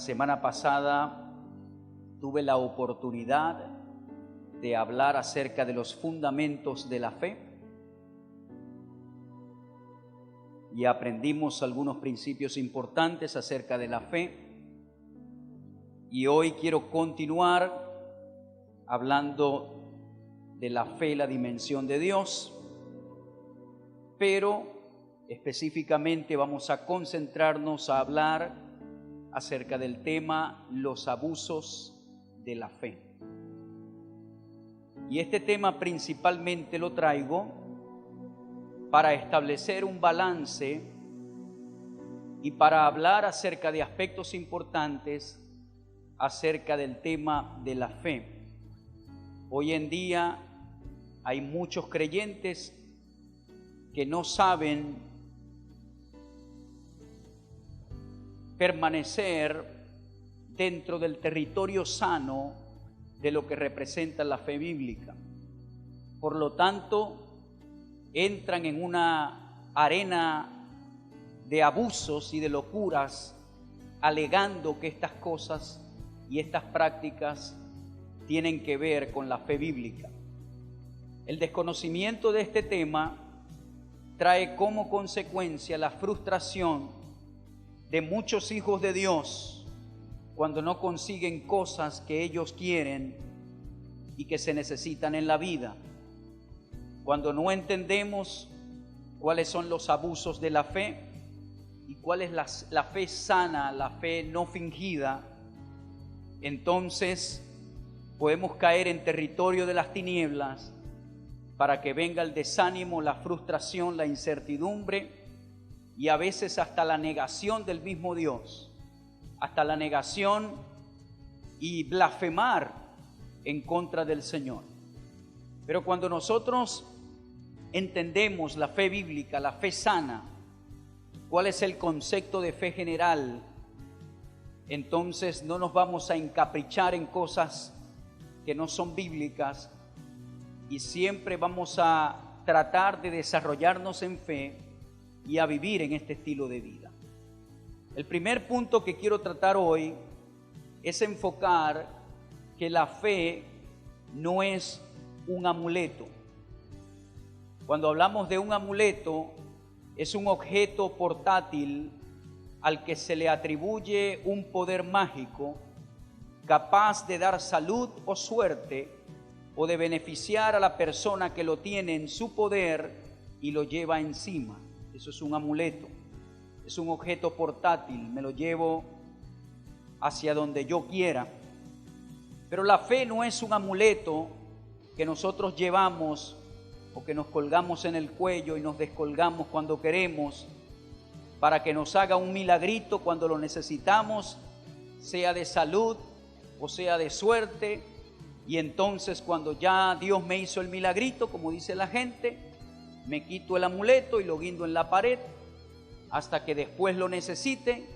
semana pasada tuve la oportunidad de hablar acerca de los fundamentos de la fe y aprendimos algunos principios importantes acerca de la fe, y hoy quiero continuar hablando de la fe y la dimensión de Dios, pero específicamente vamos a concentrarnos a hablar acerca del tema los abusos de la fe. Y este tema principalmente lo traigo para establecer un balance y para hablar acerca de aspectos importantes acerca del tema de la fe. Hoy en día hay muchos creyentes que no saben permanecer dentro del territorio sano de lo que representa la fe bíblica. Por lo tanto, entran en una arena de abusos y de locuras, alegando que estas cosas y estas prácticas tienen que ver con la fe bíblica. El desconocimiento de este tema trae como consecuencia la frustración de muchos hijos de Dios cuando no consiguen cosas que ellos quieren y que se necesitan en la vida. Cuando no entendemos cuáles son los abusos de la fe y cuál es la fe sana, la fe no fingida, entonces podemos caer en territorio de las tinieblas para que venga el desánimo, la frustración, la incertidumbre y a veces hasta la negación del mismo Dios, hasta la negación y blasfemar en contra del Señor. Pero cuando nosotros entendemos la fe bíblica, la fe sana, cuál es el concepto de fe general, entonces no nos vamos a encaprichar en cosas que no son bíblicas y siempre vamos a tratar de desarrollarnos en fe y a vivir en este estilo de vida. El primer punto que quiero tratar hoy es enfocar que la fe no es un amuleto. Cuando hablamos de un amuleto, es un objeto portátil al que se le atribuye un poder mágico capaz de dar salud o suerte o de beneficiar a la persona que lo tiene en su poder y lo lleva encima. Eso es un amuleto, es un objeto portátil, me lo llevo hacia donde yo quiera. Pero la fe no es un amuleto que nosotros llevamos o que nos colgamos en el cuello y nos descolgamos cuando queremos para que nos haga un milagrito cuando lo necesitamos, sea de salud o sea de suerte, y entonces cuando ya Dios me hizo el milagrito, como dice la gente, me quito el amuleto y lo guindo en la pared hasta que después lo necesite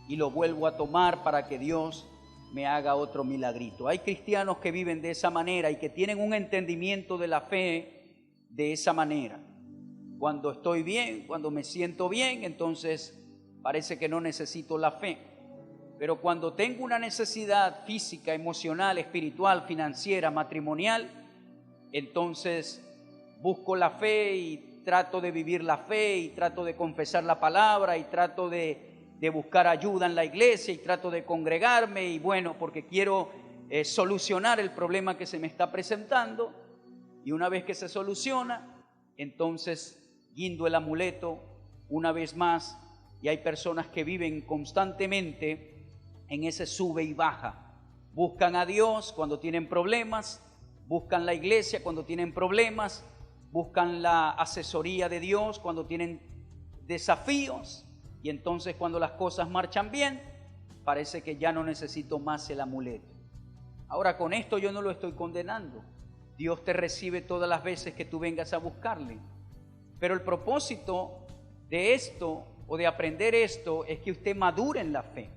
y lo vuelvo a tomar para que Dios me haga otro milagrito. Hay cristianos que viven de esa manera y que tienen un entendimiento de la fe de esa manera. Cuando estoy bien, cuando me siento bien, entonces parece que no necesito la fe. Pero cuando tengo una necesidad física, emocional, espiritual, financiera, matrimonial, entonces busco la fe y trato de vivir la fe y trato de confesar la palabra y trato de buscar ayuda en la iglesia y trato de congregarme y bueno, porque quiero solucionar el problema que se me está presentando, y una vez que se soluciona, entonces guindo el amuleto una vez más, y hay personas que viven constantemente en ese sube y baja. Buscan a Dios cuando tienen problemas, buscan la iglesia cuando tienen problemas, buscan la asesoría de Dios cuando tienen desafíos, y entonces cuando las cosas marchan bien, parece que ya no necesito más el amuleto. Ahora, con esto yo no lo estoy condenando. Dios te recibe todas las veces que tú vengas a buscarle. Pero el propósito de esto o de aprender esto es que usted madure en la fe,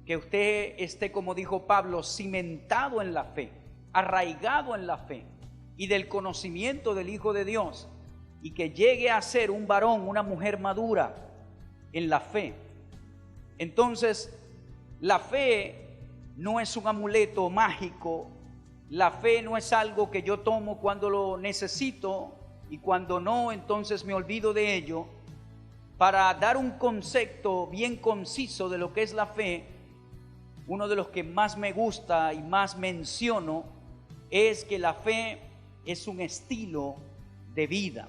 que usted esté, como dijo Pablo, cimentado en la fe, arraigado en la fe y del conocimiento del Hijo de Dios, y que llegue a ser un varón, una mujer madura en la fe. Entonces, La fe no es un amuleto mágico. La fe no es algo que yo tomo cuando lo necesito y cuando no, entonces me olvido de ello. Para dar un concepto bien conciso de lo que es la fe, uno de los que más me gusta y más menciono es que la fe es un estilo de vida.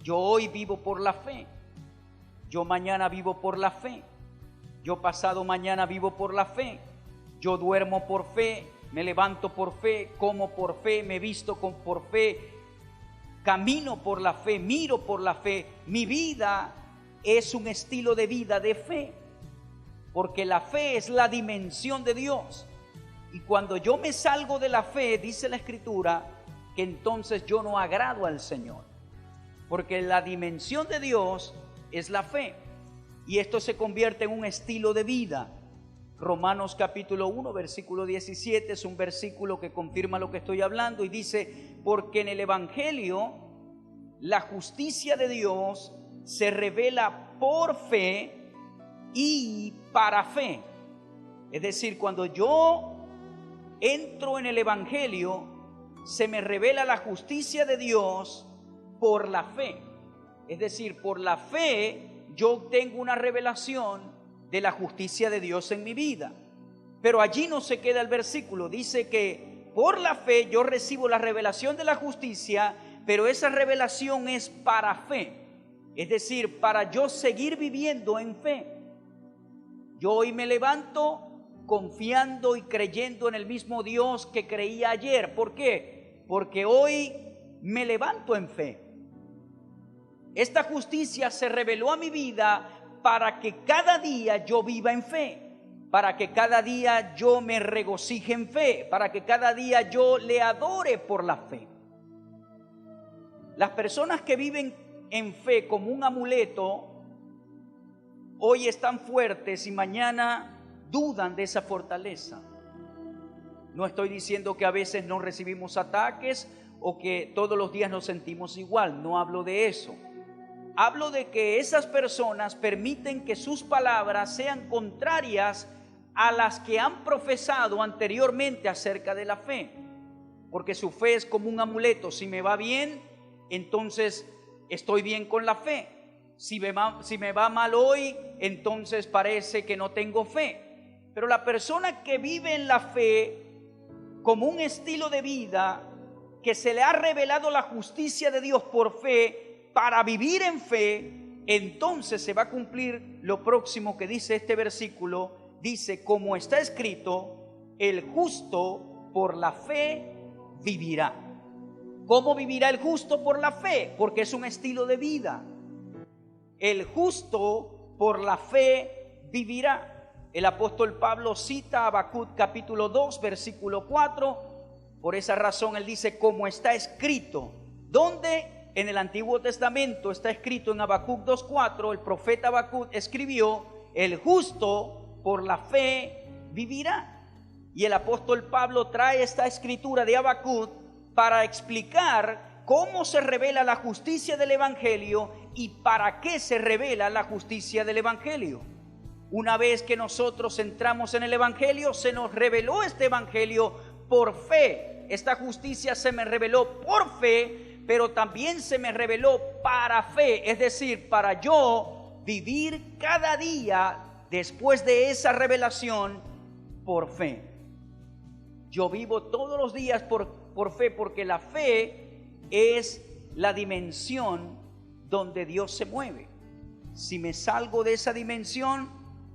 Yo hoy vivo por la fe, yo mañana vivo por la fe, yo pasado mañana vivo por la fe, yo duermo por fe, me levanto por fe, como por fe, me visto por fe, camino por la fe, miro por la fe. Mi vida es un estilo de vida de fe, porque la fe es la dimensión de Dios. Y cuando yo me salgo de la fe, dice la Escritura, que entonces yo no agrado al Señor, porque la dimensión de Dios es la fe, y esto se convierte en un estilo de vida. Romanos capítulo 1, versículo 17 es un versículo que confirma lo que estoy hablando y dice: porque en el Evangelio la justicia de Dios se revela por fe y para fe. Es decir, cuando yo entro en el Evangelio, se me revela la justicia de Dios por la fe. Es decir, por la fe yo tengo una revelación de la justicia de Dios en mi vida. Pero allí no se queda el versículo. Dice que por la fe yo recibo la revelación de la justicia, pero esa revelación es para fe. Es decir, para yo seguir viviendo en fe. Yo hoy me levanto confiando y creyendo en el mismo Dios que creía ayer. ¿Por qué? Porque hoy me levanto en fe. Esta justicia se reveló a mi vida para que cada día yo viva en fe, para que cada día yo me regocije en fe, para que cada día yo le adore por la fe. Las personas que viven en fe como un amuleto, hoy están fuertes y mañana dudan de esa fortaleza. No estoy diciendo que a veces no recibimos ataques o que todos los días nos sentimos igual, no hablo de eso. Hablo de que esas personas permiten que sus palabras sean contrarias a las que han profesado anteriormente acerca de la fe, porque su fe es como un amuleto. Si me va bien, entonces estoy bien con la fe. Si me va mal hoy, entonces parece que no tengo fe. Pero la persona que vive en la fe como un estilo de vida, que se le ha revelado la justicia de Dios por fe, para vivir en fe, entonces se va a cumplir lo próximo que dice este versículo. Dice: como está escrito, el justo por la fe vivirá. ¿Cómo vivirá el justo por la fe? Porque es un estilo de vida. El justo por la fe vivirá. El apóstol Pablo cita a Habacuc capítulo 2, versículo 4. Por esa razón él dice: como está escrito. ¿Dónde? En el Antiguo Testamento está escrito en Habacuc 2:4, el profeta Habacuc escribió: el justo por la fe vivirá. Y el apóstol Pablo trae esta escritura de Habacuc para explicar cómo se revela la justicia del Evangelio y para qué se revela la justicia del Evangelio. Una vez que nosotros entramos en el Evangelio, se nos reveló este Evangelio por fe. Esta justicia se me reveló por fe, pero también se me reveló para fe, es decir, para yo vivir cada día después de esa revelación por fe. Yo vivo todos los días por fe, porque la fe es la dimensión donde Dios se mueve. Si me salgo de esa dimensión,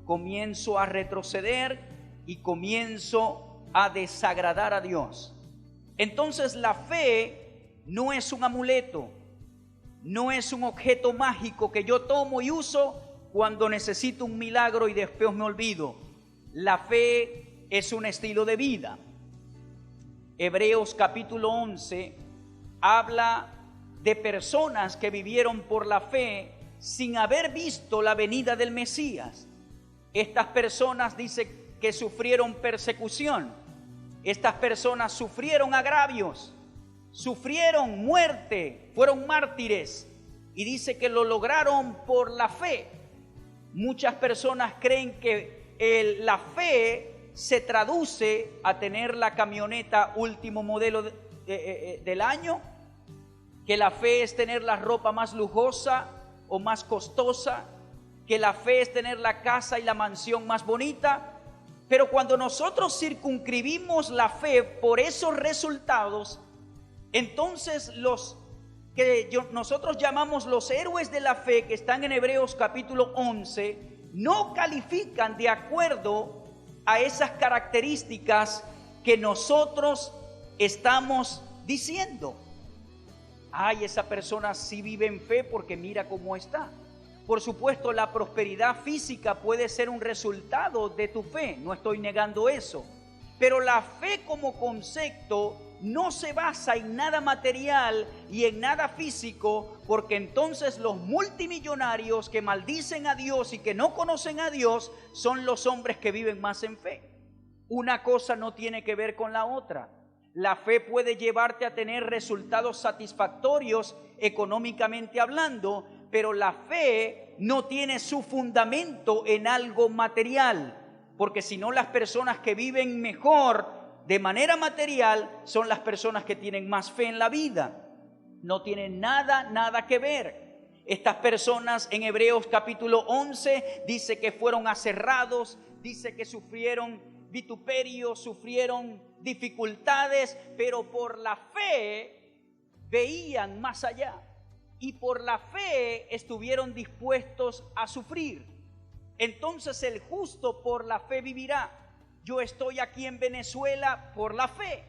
comienzo a retroceder y comienzo a desagradar a Dios. Entonces la fe no es un amuleto, no es un objeto mágico que yo tomo y uso cuando necesito un milagro y después me olvido. La fe es un estilo de vida. Hebreos capítulo 11 habla de personas que vivieron por la fe sin haber visto la venida del Mesías. Estas personas dice que sufrieron persecución. Estas personas sufrieron agravios, sufrieron muerte, fueron mártires, y dice que lo lograron por la fe. Muchas personas creen que la fe se traduce a tener la camioneta último modelo del año, que la fe es tener la ropa más lujosa o más costosa, que la fe es tener la casa y la mansión más bonita. Pero cuando nosotros circunscribimos la fe por esos resultados, entonces los que nosotros llamamos los héroes de la fe, que están en Hebreos capítulo 11, no califican de acuerdo a esas características que nosotros estamos diciendo. Ay, esa persona sí vive en fe porque mira cómo está. Por supuesto, la prosperidad física puede ser un resultado de tu fe, no estoy negando eso. Pero la fe como concepto no se basa en nada material y en nada físico, porque entonces los multimillonarios que maldicen a Dios y que no conocen a Dios son los hombres que viven más en fe. Una cosa no tiene que ver con la otra. La fe puede llevarte a tener resultados satisfactorios económicamente hablando, pero la fe no tiene su fundamento en algo material, porque si no, las personas que viven mejor de manera material son las personas que tienen más fe en la vida. No tienen nada que ver. Estas personas en Hebreos capítulo 11 dice que fueron aserrados, dice que sufrieron vituperio, sufrieron dificultades, pero por la fe veían más allá. Y por la fe estuvieron dispuestos a sufrir. Entonces el justo por la fe vivirá. Yo estoy aquí en Venezuela por la fe,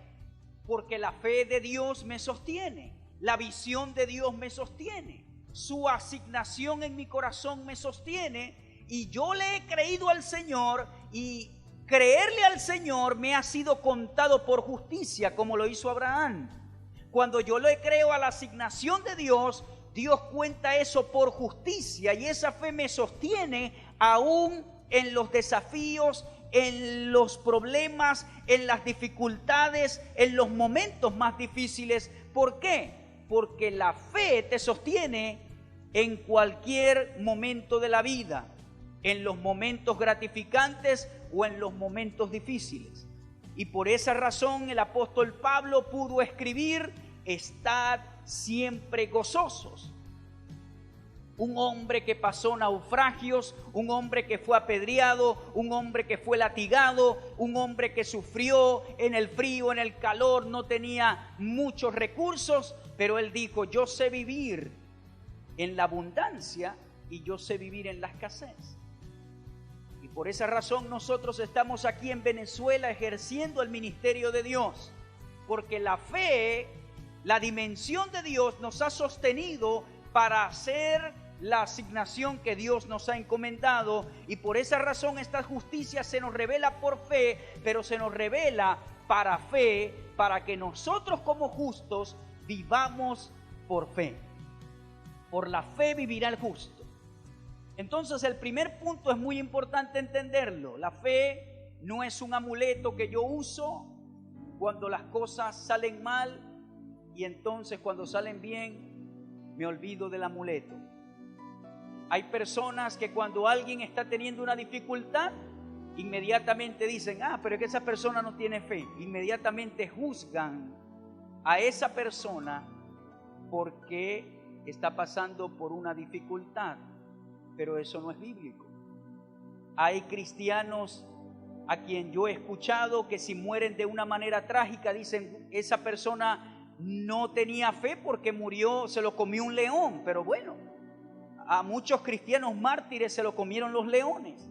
porque la fe de Dios me sostiene, la visión de Dios me sostiene, su asignación en mi corazón me sostiene, y yo le he creído al Señor, y creerle al Señor me ha sido contado por justicia, como lo hizo Abraham. Cuando yo le creo a la asignación de Dios, Dios cuenta eso por justicia, y esa fe me sostiene aún en los desafíos, en los problemas, en las dificultades, en los momentos más difíciles. ¿Por qué? Porque la fe te sostiene en cualquier momento de la vida, en los momentos gratificantes o en los momentos difíciles. Y por esa razón el apóstol Pablo pudo escribir: estad siempre gozosos. Un hombre que pasó naufragios, un hombre que fue apedreado, un hombre que fue latigado, un hombre que sufrió en el frío, en el calor, no tenía muchos recursos, pero él dijo: yo sé vivir en la abundancia y yo sé vivir en la escasez. Y por esa razón nosotros estamos aquí en Venezuela ejerciendo el ministerio de Dios, porque la fe, la dimensión de Dios nos ha sostenido para hacer la asignación que Dios nos ha encomendado, y por esa razón esta justicia se nos revela por fe, pero se nos revela para fe, para que nosotros como justos vivamos por fe. Por la fe vivirá el justo. Entonces el primer punto es muy importante entenderlo. La fe no es un amuleto que yo uso cuando las cosas salen mal, y entonces cuando salen bien me olvido del amuleto. Hay personas que cuando alguien está teniendo una dificultad, inmediatamente dicen: pero es que esa persona no tiene fe. Inmediatamente juzgan a esa persona porque está pasando por una dificultad, pero eso no es bíblico. Hay cristianos a quien yo he escuchado que si mueren de una manera trágica, dicen: esa persona no tenía fe porque murió, se lo comió un león. Pero bueno, a muchos cristianos mártires se lo comieron los leones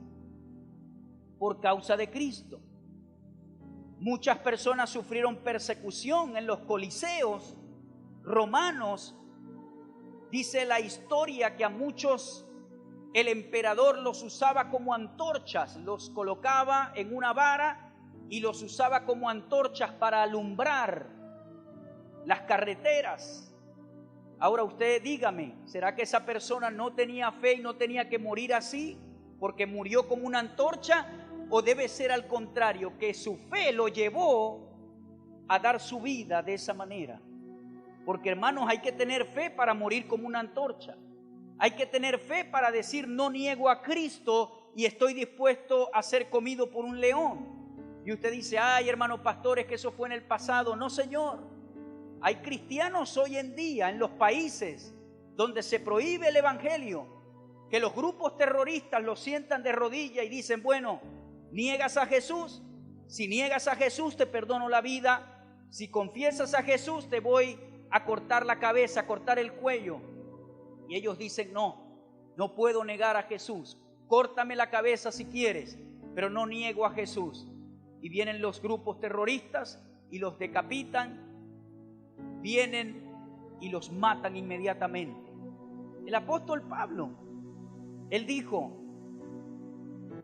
por causa de Cristo. Muchas personas sufrieron persecución en los coliseos romanos. Dice la historia que a muchos el emperador los usaba como antorchas, los colocaba en una vara y los usaba como antorchas para alumbrar las carreteras. Ahora usted dígame, ¿será que esa persona no tenía fe y no tenía que morir así porque murió como una antorcha? ¿O debe ser al contrario, que su fe lo llevó a dar su vida de esa manera? Porque hermanos, hay que tener fe para morir como una antorcha. Hay que tener fe para decir: no niego a Cristo y estoy dispuesto a ser comido por un león. Y usted dice, ay, hermanos pastores, que eso fue en el pasado. No, señor. Hay cristianos hoy en día en los países donde se prohíbe el evangelio, que los grupos terroristas los sientan de rodillas y dicen, bueno, ¿niegas a Jesús? Si niegas a Jesús te perdono la vida. Si confiesas a Jesús te voy a cortar la cabeza, a cortar el cuello. Y ellos dicen, no puedo negar a Jesús. Córtame la cabeza si quieres, pero no niego a Jesús. Y vienen los grupos terroristas y los decapitan, vienen y los matan inmediatamente. El apóstol Pablo, él dijo,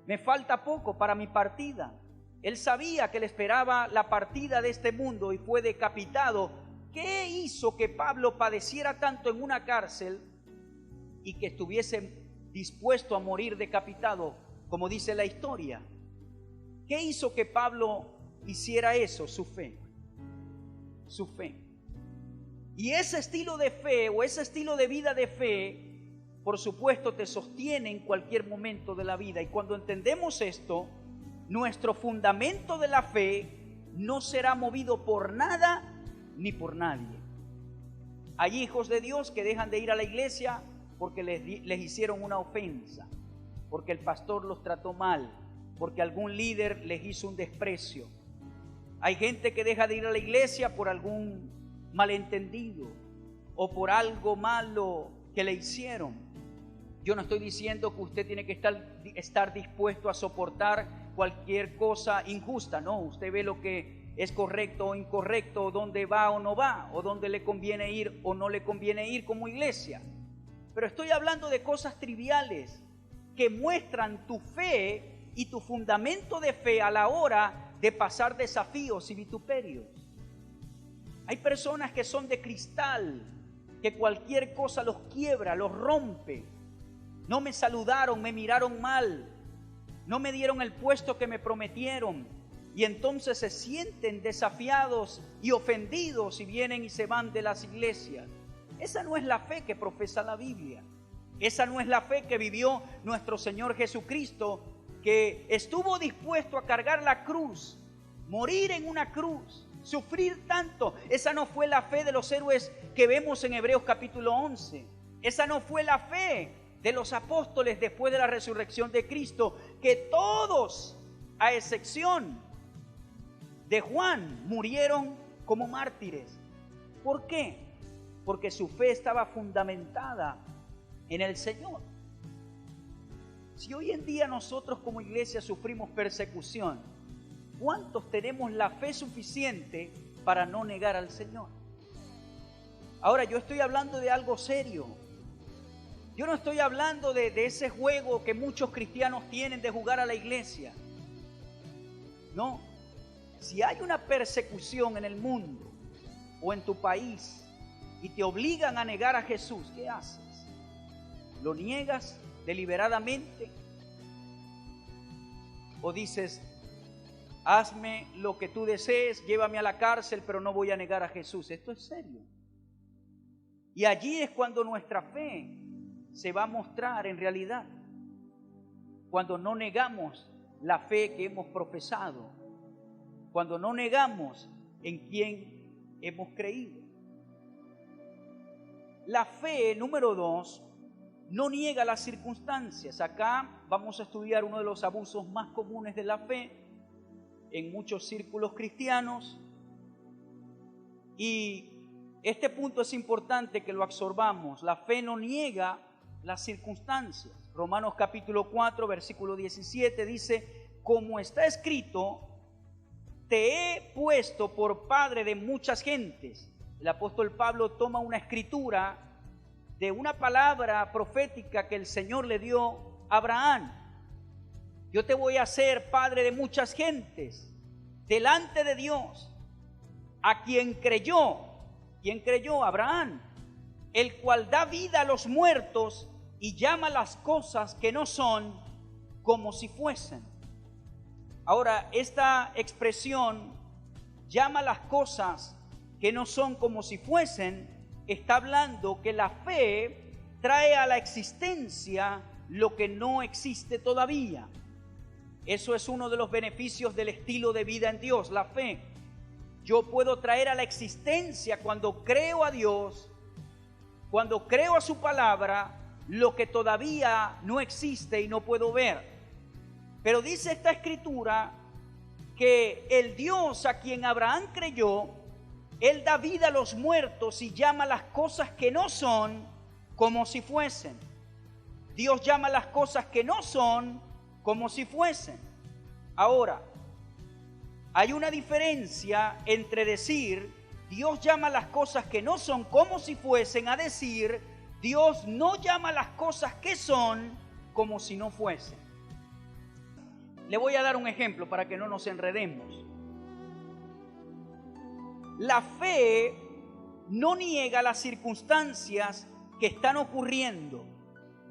me falta poco para mi partida. Él sabía que le esperaba la partida de este mundo y fue decapitado. ¿Qué hizo que Pablo padeciera tanto en una cárcel y que estuviese dispuesto a morir decapitado, como dice la historia? ¿Qué hizo que Pablo hiciera eso? Su fe. Su fe. Y ese estilo de fe o ese estilo de vida de fe, por supuesto, te sostiene en cualquier momento de la vida. Y cuando entendemos esto, nuestro fundamento de la fe no será movido por nada ni por nadie. Hay hijos de Dios que dejan de ir a la iglesia porque les hicieron una ofensa, porque el pastor los trató mal, porque algún líder les hizo un desprecio. Hay gente que deja de ir a la iglesia por algún malentendido o por algo malo que le hicieron. Yo no estoy diciendo que usted tiene que estar dispuesto a soportar cualquier cosa injusta. No, usted ve lo que es correcto o incorrecto, o dónde va o no va, o dónde le conviene ir o no le conviene ir como iglesia. Pero estoy hablando de cosas triviales que muestran tu fe y tu fundamento de fe a la hora de pasar desafíos y vituperios. Hay personas que son de cristal, que cualquier cosa los quiebra, los rompe. No me saludaron, me miraron mal, no me dieron el puesto que me prometieron, y entonces se sienten desafiados y ofendidos y vienen y se van de las iglesias. Esa no es la fe que profesa la Biblia. Esa no es la fe que vivió nuestro Señor Jesucristo, que estuvo dispuesto a cargar la cruz, morir en una cruz, sufrir tanto. Esa no fue la fe de los héroes que vemos en Hebreos capítulo 11. Esa no fue la fe de los apóstoles después de la resurrección de Cristo, que todos, a excepción de Juan, murieron como mártires. ¿Por qué? Porque su fe estaba fundamentada en el Señor. Si hoy en día nosotros como iglesia sufrimos persecución, ¿cuántos tenemos la fe suficiente para no negar al Señor? Ahora, yo estoy hablando de algo serio. Yo no estoy hablando de ese juego que muchos cristianos tienen de jugar a la iglesia. No. Si hay una persecución en el mundo o en tu país y te obligan a negar a Jesús, ¿qué haces? ¿Lo niegas deliberadamente? ¿O dices, hazme lo que tú desees, llévame a la cárcel, pero no voy a negar a Jesús? Esto es serio. Y allí es cuando nuestra fe se va a mostrar en realidad. Cuando no negamos la fe que hemos profesado. Cuando no negamos en quién hemos creído. La fe, número 2, no niega las circunstancias. Acá vamos a estudiar uno de los abusos más comunes de la fe en muchos círculos cristianos. Y este punto es importante que lo absorbamos. La fe no niega las circunstancias. Romanos capítulo 4, versículo 17 dice, como está escrito, te he puesto por padre de muchas gentes. El apóstol Pablo toma una escritura de una palabra profética que el Señor le dio a Abraham. Yo te voy a hacer padre de muchas gentes delante de Dios, a quien creyó. ¿Quién creyó? Abraham, el cual da vida a los muertos y llama las cosas que no son como si fuesen. Ahora, esta expresión, llama las cosas que no son como si fuesen, está hablando que la fe trae a la existencia lo que no existe todavía. Eso es uno de los beneficios del estilo de vida en Dios, la fe. Yo puedo traer a la existencia, cuando creo a Dios, cuando creo a su palabra, lo que todavía no existe y no puedo ver. Pero dice esta escritura que el Dios a quien Abraham creyó, Él da vida a los muertos y llama las cosas que no son como si fuesen. Dios llama las cosas que no son como si fuesen. Ahora, hay una diferencia entre decir Dios llama las cosas que no son como si fuesen, a decir Dios no llama las cosas que son como si no fuesen. Le voy a dar un ejemplo para que no nos enredemos. La fe no niega las circunstancias que están ocurriendo.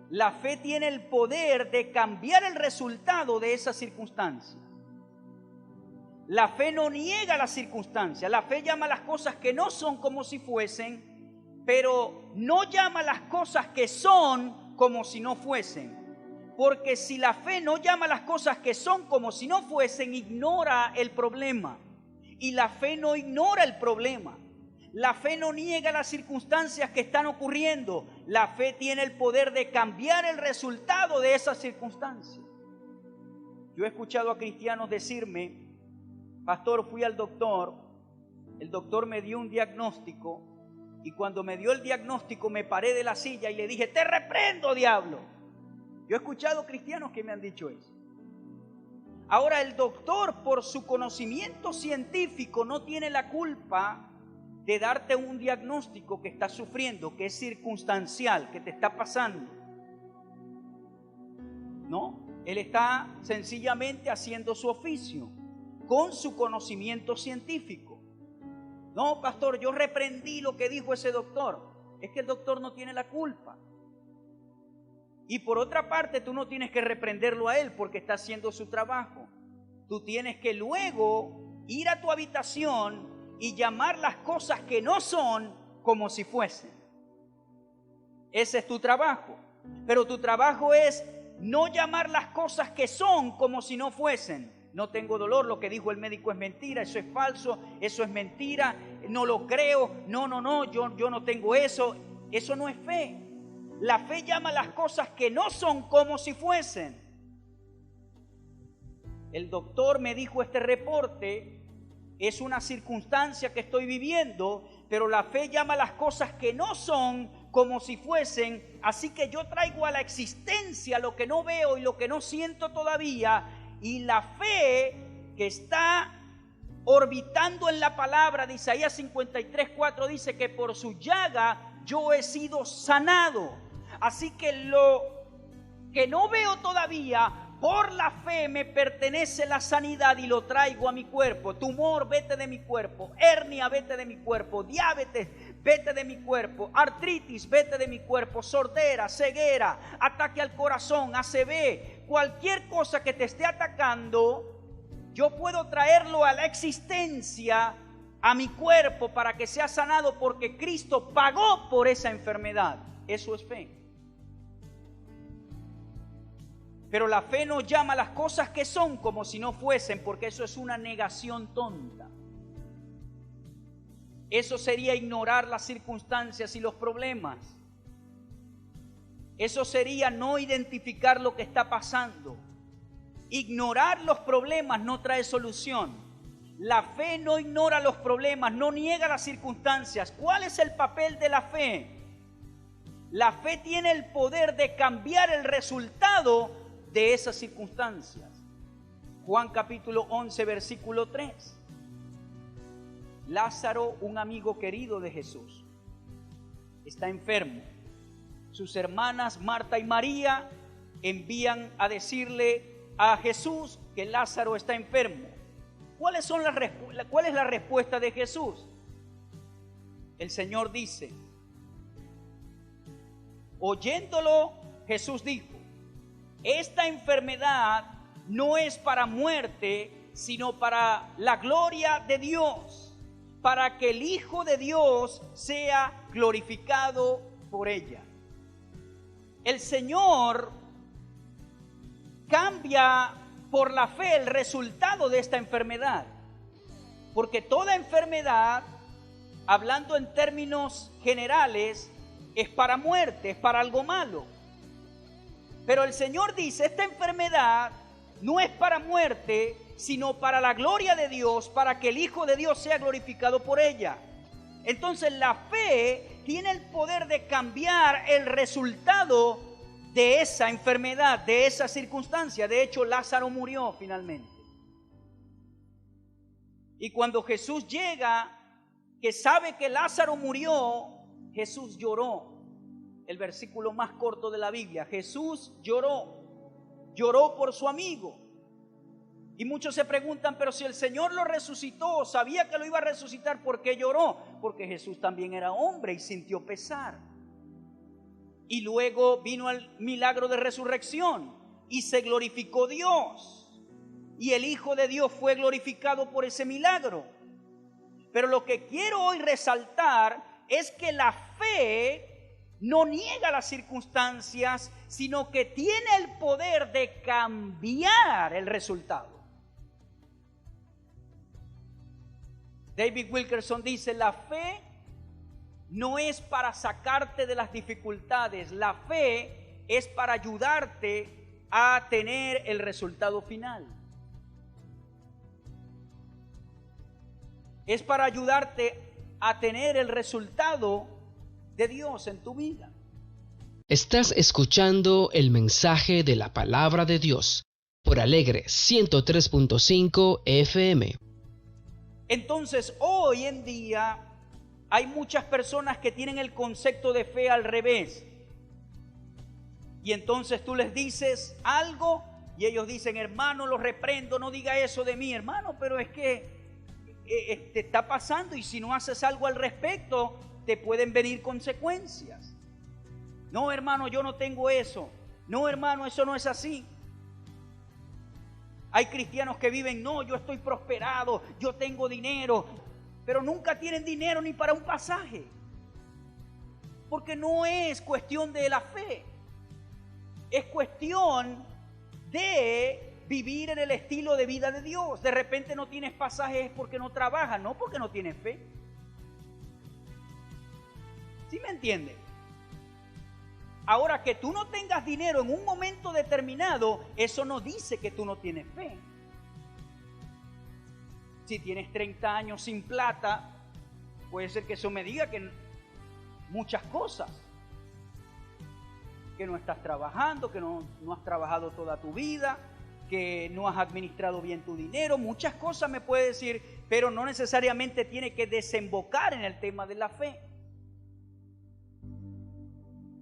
La fe tiene el poder de cambiar el resultado de esas circunstancias. La fe no niega las circunstancias. La fe llama las cosas que no son como si fuesen, pero no llama las cosas que son como si no fuesen. Porque si la fe no llama las cosas que son como si no fuesen, ignora el problema. Y la fe no ignora el problema. La fe no niega las circunstancias que están ocurriendo. La fe tiene el poder de cambiar el resultado de esas circunstancias. Yo he escuchado a cristianos decirme: pastor, fui al doctor, el doctor me dio un diagnóstico, y cuando me dio el diagnóstico me paré de la silla y le dije: te reprendo, diablo. Yo he escuchado cristianos que me han dicho eso. Ahora, el doctor, por su conocimiento científico, no tiene la culpa de darte un diagnóstico que estás sufriendo, que es circunstancial, que te está pasando. No, él está sencillamente haciendo su oficio con su conocimiento científico. No, pastor, yo reprendí lo que dijo ese doctor. Es que el doctor no tiene la culpa. Y por otra parte, tú no tienes que reprenderlo a él porque está haciendo su trabajo. Tú tienes que luego ir a tu habitación y llamar las cosas que no son como si fuesen. Ese es tu trabajo. Pero tu trabajo es no llamar las cosas que son como si no fuesen. No tengo dolor, lo que dijo el médico es mentira, eso es falso, eso es mentira, no lo creo, no, yo no tengo eso. Eso no es fe. La fe llama las cosas que no son como si fuesen. El doctor me dijo este reporte, es una circunstancia que estoy viviendo, pero la fe llama las cosas que no son como si fuesen. Así que yo traigo a la existencia lo que no veo y lo que no siento todavía. Y la fe que está orbitando en la palabra de Isaías 53:4 dice que por su llaga yo he sido sanado. Así que lo que no veo todavía, por la fe me pertenece la sanidad y lo traigo a mi cuerpo. Tumor, vete de mi cuerpo. Hernia, vete de mi cuerpo. Diabetes, vete de mi cuerpo. Artritis, vete de mi cuerpo. Sordera, ceguera, ataque al corazón, ACV. Cualquier cosa que te esté atacando, yo puedo traerlo a la existencia, a mi cuerpo, para que sea sanado, porque Cristo pagó por esa enfermedad. Eso es fe. Pero la fe no llama las cosas que son como si no fuesen, porque eso es una negación tonta. Eso sería ignorar las circunstancias y los problemas. Eso sería no identificar lo que está pasando. Ignorar los problemas no trae solución. La fe no ignora los problemas, no niega las circunstancias. ¿Cuál es el papel de la fe? La fe tiene el poder de cambiar el resultado de esas circunstancias. Juan capítulo 11, versículo 3. Lázaro, un amigo querido de Jesús, está enfermo. Sus hermanas Marta y María envían a decirle a Jesús que Lázaro está enfermo. ¿Cuál es la respuesta de Jesús? El Señor dice, oyéndolo, Jesús dijo: esta enfermedad no es para muerte, sino para la gloria de Dios, para que el Hijo de Dios sea glorificado por ella. El Señor cambia por la fe el resultado de esta enfermedad. Porque toda enfermedad, hablando en términos generales, es para muerte, es para algo malo. Pero el Señor dice, esta enfermedad no es para muerte, sino para la gloria de Dios, para que el Hijo de Dios sea glorificado por ella. Entonces la fe tiene el poder de cambiar el resultado de esa enfermedad, de esa circunstancia. De hecho, Lázaro murió finalmente. Y cuando Jesús llega, que sabe que Lázaro murió, Jesús lloró. El versículo más corto de la Biblia. Jesús lloró por su amigo. Y muchos se preguntan, pero si el Señor lo resucitó, sabía que lo iba a resucitar, ¿por qué lloró? Porque Jesús también era hombre y sintió pesar. Y luego vino el milagro de resurrección y se glorificó Dios. Y el Hijo de Dios fue glorificado por ese milagro. Pero lo que quiero hoy resaltar es que la fe no niega las circunstancias, sino que tiene el poder de cambiar el resultado. David Wilkerson dice, la fe no es para sacarte de las dificultades, la fe es para ayudarte a tener el resultado final. Es para ayudarte a tener el resultado de Dios en tu vida. Estás escuchando el mensaje de la palabra de Dios por Alegre 103.5 FM. Entonces, hoy en día hay muchas personas que tienen el concepto de fe al revés. Y entonces tú les dices algo y ellos dicen, hermano, lo reprendo, no diga eso de mí, hermano, pero es que te está pasando y si no haces algo al respecto, te pueden venir consecuencias. No, hermano, yo no tengo eso. No, hermano, eso no es así. Hay cristianos que viven, no, yo estoy prosperado, yo tengo dinero, pero nunca tienen dinero ni para un pasaje. Porque no es cuestión de la fe, es cuestión de vivir en el estilo de vida de Dios. De repente no tienes pasajes porque no trabajas, no porque no tienes fe. ¿Sí me entiendes? Ahora, que tú no tengas dinero en un momento determinado, eso no dice que tú no tienes fe. Si tienes 30 años sin plata, puede ser que eso me diga que muchas cosas. Que no estás trabajando, que no has trabajado toda tu vida, que no has administrado bien tu dinero. Muchas cosas me puede decir, pero no necesariamente tiene que desembocar en el tema de la fe.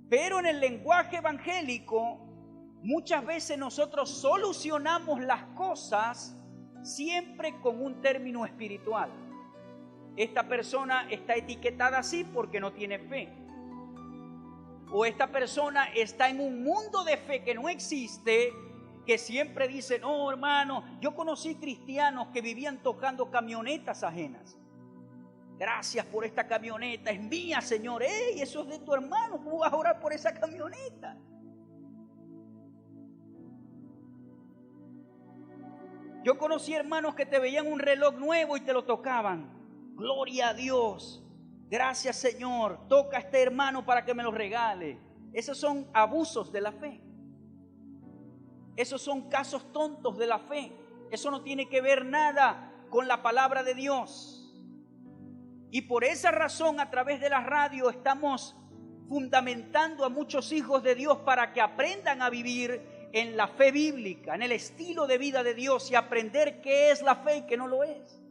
Pero en el lenguaje evangélico, muchas veces nosotros solucionamos las cosas siempre con un término espiritual. Esta persona está etiquetada así porque no tiene fe. O esta persona está en un mundo de fe que no existe, que siempre dice, no, hermano, yo conocí cristianos que vivían tocando camionetas ajenas. Gracias por esta camioneta, es mía, Señor. ¡Ey, eso es de tu hermano! ¿Cómo vas a orar por esa camioneta? Yo conocí hermanos que te veían un reloj nuevo y te lo tocaban. Gloria a Dios. Gracias, Señor. Toca a este hermano para que me lo regale. Esos son abusos de la fe. Esos son casos tontos de la fe. Eso no tiene que ver nada con la palabra de Dios. Y por esa razón, a través de la radio estamos fundamentando a muchos hijos de Dios para que aprendan a vivir en la fe bíblica, en el estilo de vida de Dios y aprender qué es la fe y qué no lo es.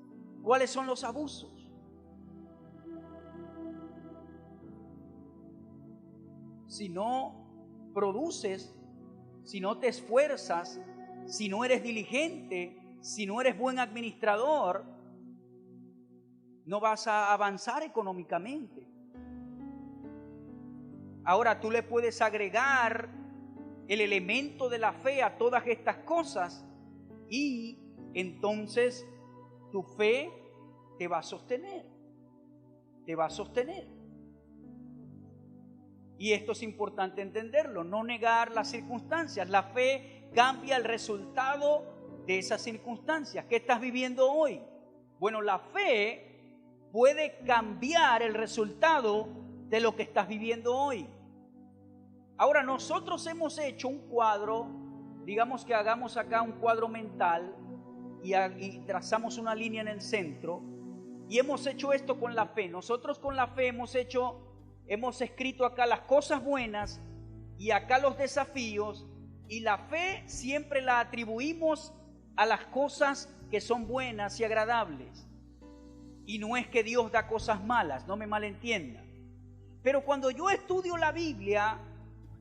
¿Cuáles son los abusos? Si no produces, si no te esfuerzas, si no eres diligente, si no eres buen administrador, no vas a avanzar económicamente. Ahora tú le puedes agregar el elemento de la fe a todas estas cosas y entonces tu fe te va a sostener. Te va a sostener. Y esto es importante entenderlo, no negar las circunstancias. La fe cambia el resultado de esas circunstancias. ¿Qué estás viviendo hoy? Bueno, la fe puede cambiar el resultado de lo que estás viviendo hoy. Ahora, nosotros hemos hecho un cuadro, digamos que hagamos acá un cuadro mental y trazamos una línea en el centro, y hemos hecho esto con la fe. Nosotros con la fe hemos escrito acá las cosas buenas y acá los desafíos, y la fe siempre la atribuimos a las cosas que son buenas y agradables. Y no es que Dios da cosas malas, no me malentiendan. Pero cuando yo estudio la Biblia,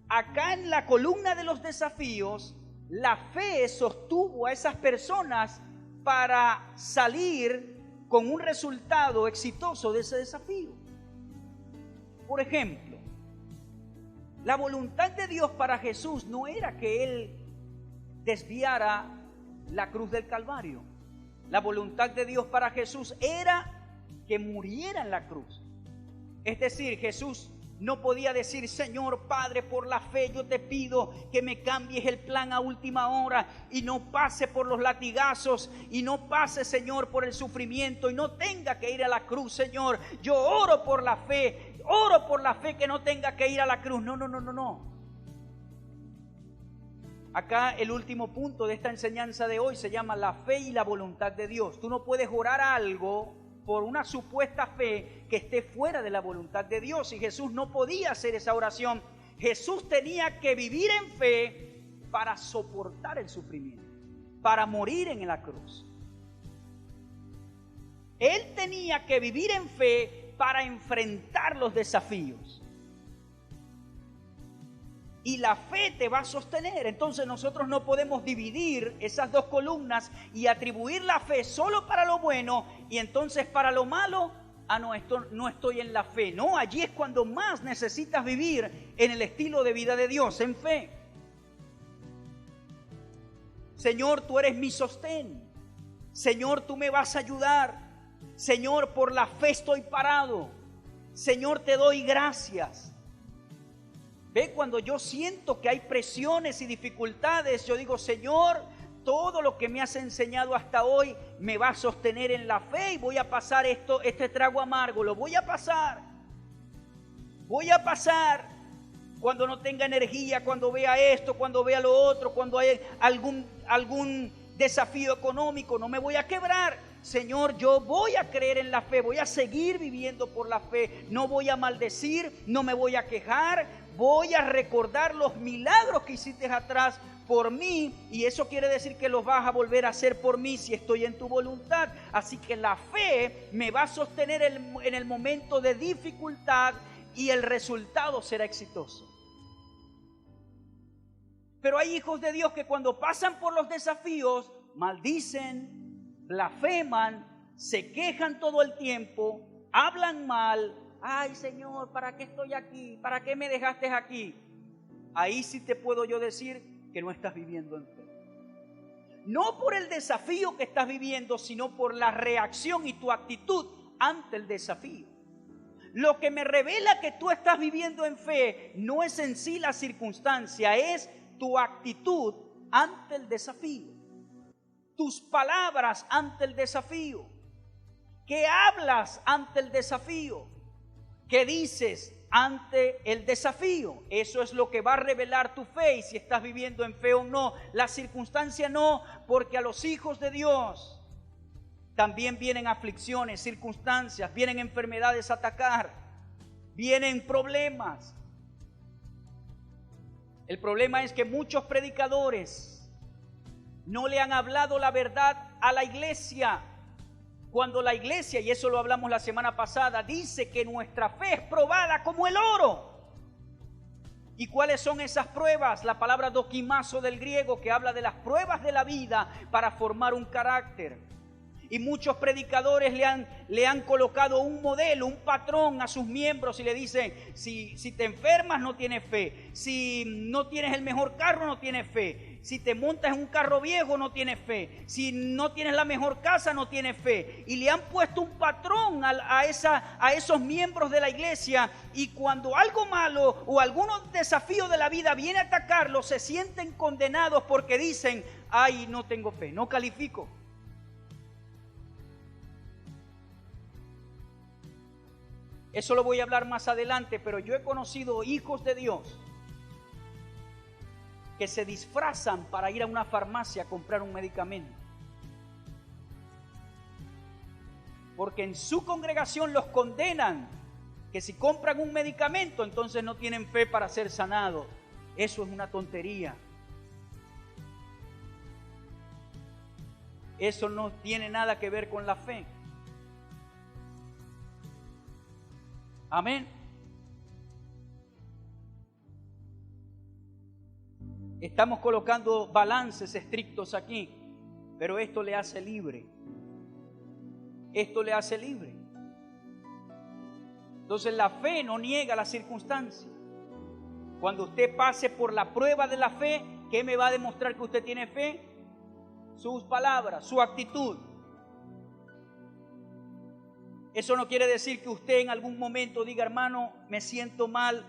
acá en la columna de los desafíos, la fe sostuvo a esas personas para salir con un resultado exitoso de ese desafío. Por ejemplo, la voluntad de Dios para Jesús no era que Él desviara la cruz del Calvario. La voluntad de Dios para Jesús era que muriera en la cruz. Es decir, Jesús no podía decir: Señor Padre, por la fe yo te pido que me cambies el plan a última hora y no pase por los latigazos y no pase, Señor, por el sufrimiento y no tenga que ir a la cruz, Señor. Yo oro por la fe que no tenga que ir a la cruz. No. Acá el último punto de esta enseñanza de hoy se llama la fe y la voluntad de Dios. Tú no puedes orar algo por una supuesta fe que esté fuera de la voluntad de Dios, y Jesús no podía hacer esa oración. Jesús tenía que vivir en fe para soportar el sufrimiento, para morir en la cruz. Él tenía que vivir en fe para enfrentar los desafíos. Y la fe te va a sostener. Entonces nosotros no podemos dividir esas dos columnas y atribuir la fe solo para lo bueno y entonces para lo malo, no estoy en la fe. No, allí es cuando más necesitas vivir en el estilo de vida de Dios, en fe. Señor, tú eres mi sostén. Señor, tú me vas a ayudar. Señor, por la fe estoy parado. Señor, te doy gracias. Ve, cuando yo siento que hay presiones y dificultades, yo digo: Señor, todo lo que me has enseñado hasta hoy me va a sostener en la fe y voy a pasar este trago amargo, lo voy a pasar. Voy a pasar cuando no tenga energía, cuando vea esto, cuando vea lo otro, cuando hay algún desafío económico, no me voy a quebrar. Señor, yo voy a creer en la fe, voy a seguir viviendo por la fe, no voy a maldecir, no me voy a quejar, voy a recordar los milagros que hiciste atrás por mí, y eso quiere decir que los vas a volver a hacer por mí si estoy en tu voluntad. Así que la fe me va a sostener en el momento de dificultad y el resultado será exitoso. Pero hay hijos de Dios que cuando pasan por los desafíos maldicen, blasfeman, se quejan todo el tiempo, hablan mal. Ay, Señor, ¿para qué estoy aquí? ¿Para qué me dejaste aquí? Ahí sí te puedo yo decir que no estás viviendo en fe. No por el desafío que estás viviendo, sino por la reacción y tu actitud ante el desafío. Lo que me revela que tú estás viviendo en fe no es en sí la circunstancia, es tu actitud ante el desafío. Tus palabras ante el desafío. ¿Qué hablas ante el desafío? ¿Qué dices ante el desafío? Eso es lo que va a revelar tu fe y si estás viviendo en fe o no. La circunstancia no, porque a los hijos de Dios también vienen aflicciones, circunstancias, vienen enfermedades a atacar, vienen problemas. El problema es que muchos predicadores no le han hablado la verdad a la iglesia. Cuando la iglesia, y eso lo hablamos la semana pasada, dice que nuestra fe es probada como el oro. ¿Y cuáles son esas pruebas? La palabra dokimazo del griego, que habla de las pruebas de la vida para formar un carácter. Y muchos predicadores le han colocado un modelo, un patrón a sus miembros y le dicen: si te enfermas no tienes fe, si no tienes el mejor carro no tienes fe, Si te montas en un carro viejo, no tienes fe. Si no tienes la mejor casa, no tienes fe. Y le han puesto un patrón a esos miembros de la iglesia. Y cuando algo malo o algunos desafíos de la vida viene a atacarlos, se sienten condenados porque dicen: ay, no tengo fe, no califico. Eso lo voy a hablar más adelante, pero yo he conocido hijos de Dios que se disfrazan para ir a una farmacia a comprar un medicamento. Porque en su congregación los condenan que si compran un medicamento, entonces no tienen fe para ser sanados. Eso es una tontería. Eso no tiene nada que ver con la fe. Amén. Estamos colocando balances estrictos aquí, pero esto le hace libre. Esto le hace libre. Entonces la fe no niega las circunstancias. Cuando usted pase por la prueba de la fe, ¿qué me va a demostrar que usted tiene fe? Sus palabras, su actitud. Eso no quiere decir que usted en algún momento diga: hermano, me siento mal.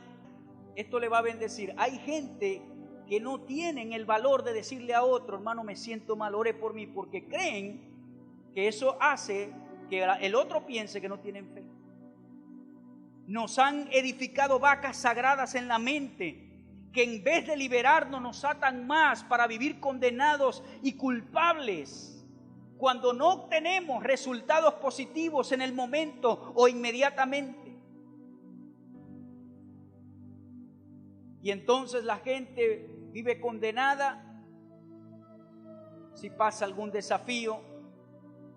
Esto le va a bendecir. Hay gente que no tienen el valor de decirle a otro: hermano, me siento mal, ore por mí, porque creen que eso hace que el otro piense que no tienen fe. Nos han edificado vacas sagradas en la mente, que en vez de liberarnos nos atan más para vivir condenados y culpables. Cuando no obtenemos resultados positivos en el momento o inmediatamente. Y entonces la gente vive condenada si pasa algún desafío,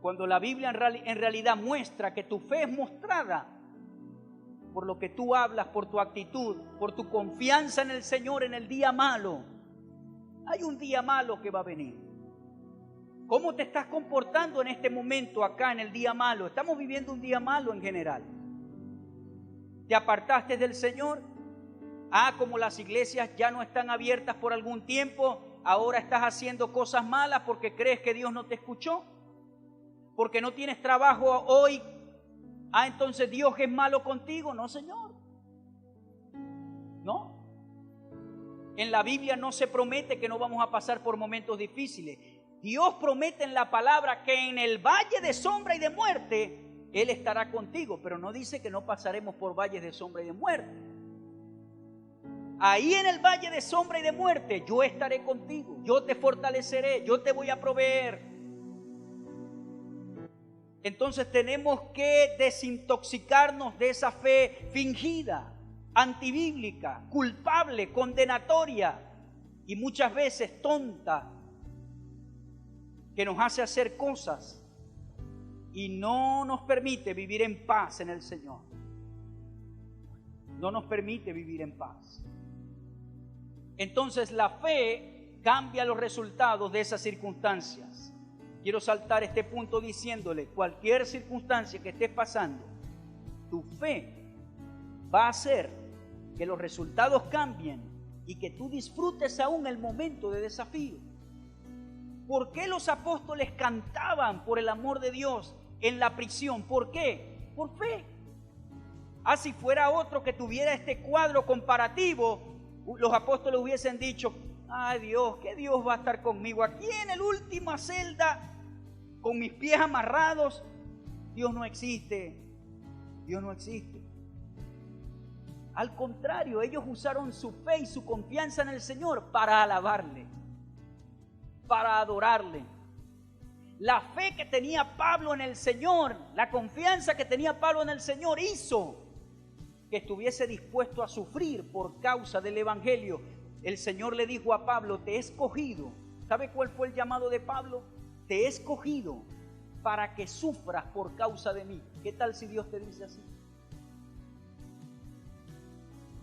cuando la Biblia en realidad muestra que tu fe es mostrada por lo que tú hablas, por tu actitud, por tu confianza en el Señor en el día malo. Hay un día malo que va a venir. ¿Cómo te estás comportando en este momento acá en el día malo? Estamos viviendo un día malo en general. ¿Te apartaste del Señor? Como las iglesias ya no están abiertas por algún tiempo, ahora estás haciendo cosas malas porque crees que Dios no te escuchó. Porque no tienes trabajo hoy. Entonces Dios es malo contigo. No, Señor. No. En la Biblia no se promete que no vamos a pasar por momentos difíciles. Dios promete en la palabra que en el valle de sombra y de muerte Él estará contigo, pero no dice que no pasaremos por valles de sombra y de muerte. Ahí en el valle de sombra y de muerte yo estaré contigo, yo te fortaleceré, yo te voy a proveer. Entonces tenemos que desintoxicarnos de esa fe fingida, antibíblica, culpable, condenatoria y muchas veces tonta, que nos hace hacer cosas y no nos permite vivir en paz en el Señor. No nos permite vivir en paz. Entonces la fe cambia los resultados de esas circunstancias. Quiero saltar este punto diciéndole: cualquier circunstancia que estés pasando, tu fe va a hacer que los resultados cambien y que tú disfrutes aún el momento de desafío. ¿Por qué los apóstoles cantaban por el amor de Dios en la prisión? ¿Por qué? Por fe. Si fuera otro que tuviera este cuadro comparativo, los apóstoles hubiesen dicho: ay Dios, ¿qué Dios va a estar conmigo aquí en la última celda con mis pies amarrados? Dios no existe. Dios no existe. Al contrario, ellos usaron su fe y su confianza en el Señor para alabarle, para adorarle. La fe que tenía Pablo en el Señor, la confianza que tenía Pablo en el Señor hizo que estuviese dispuesto a sufrir por causa del Evangelio. El Señor le dijo a Pablo: te he escogido. ¿Sabe cuál fue el llamado de Pablo? Te he escogido para que sufras por causa de mí. ¿Qué tal si Dios te dice así?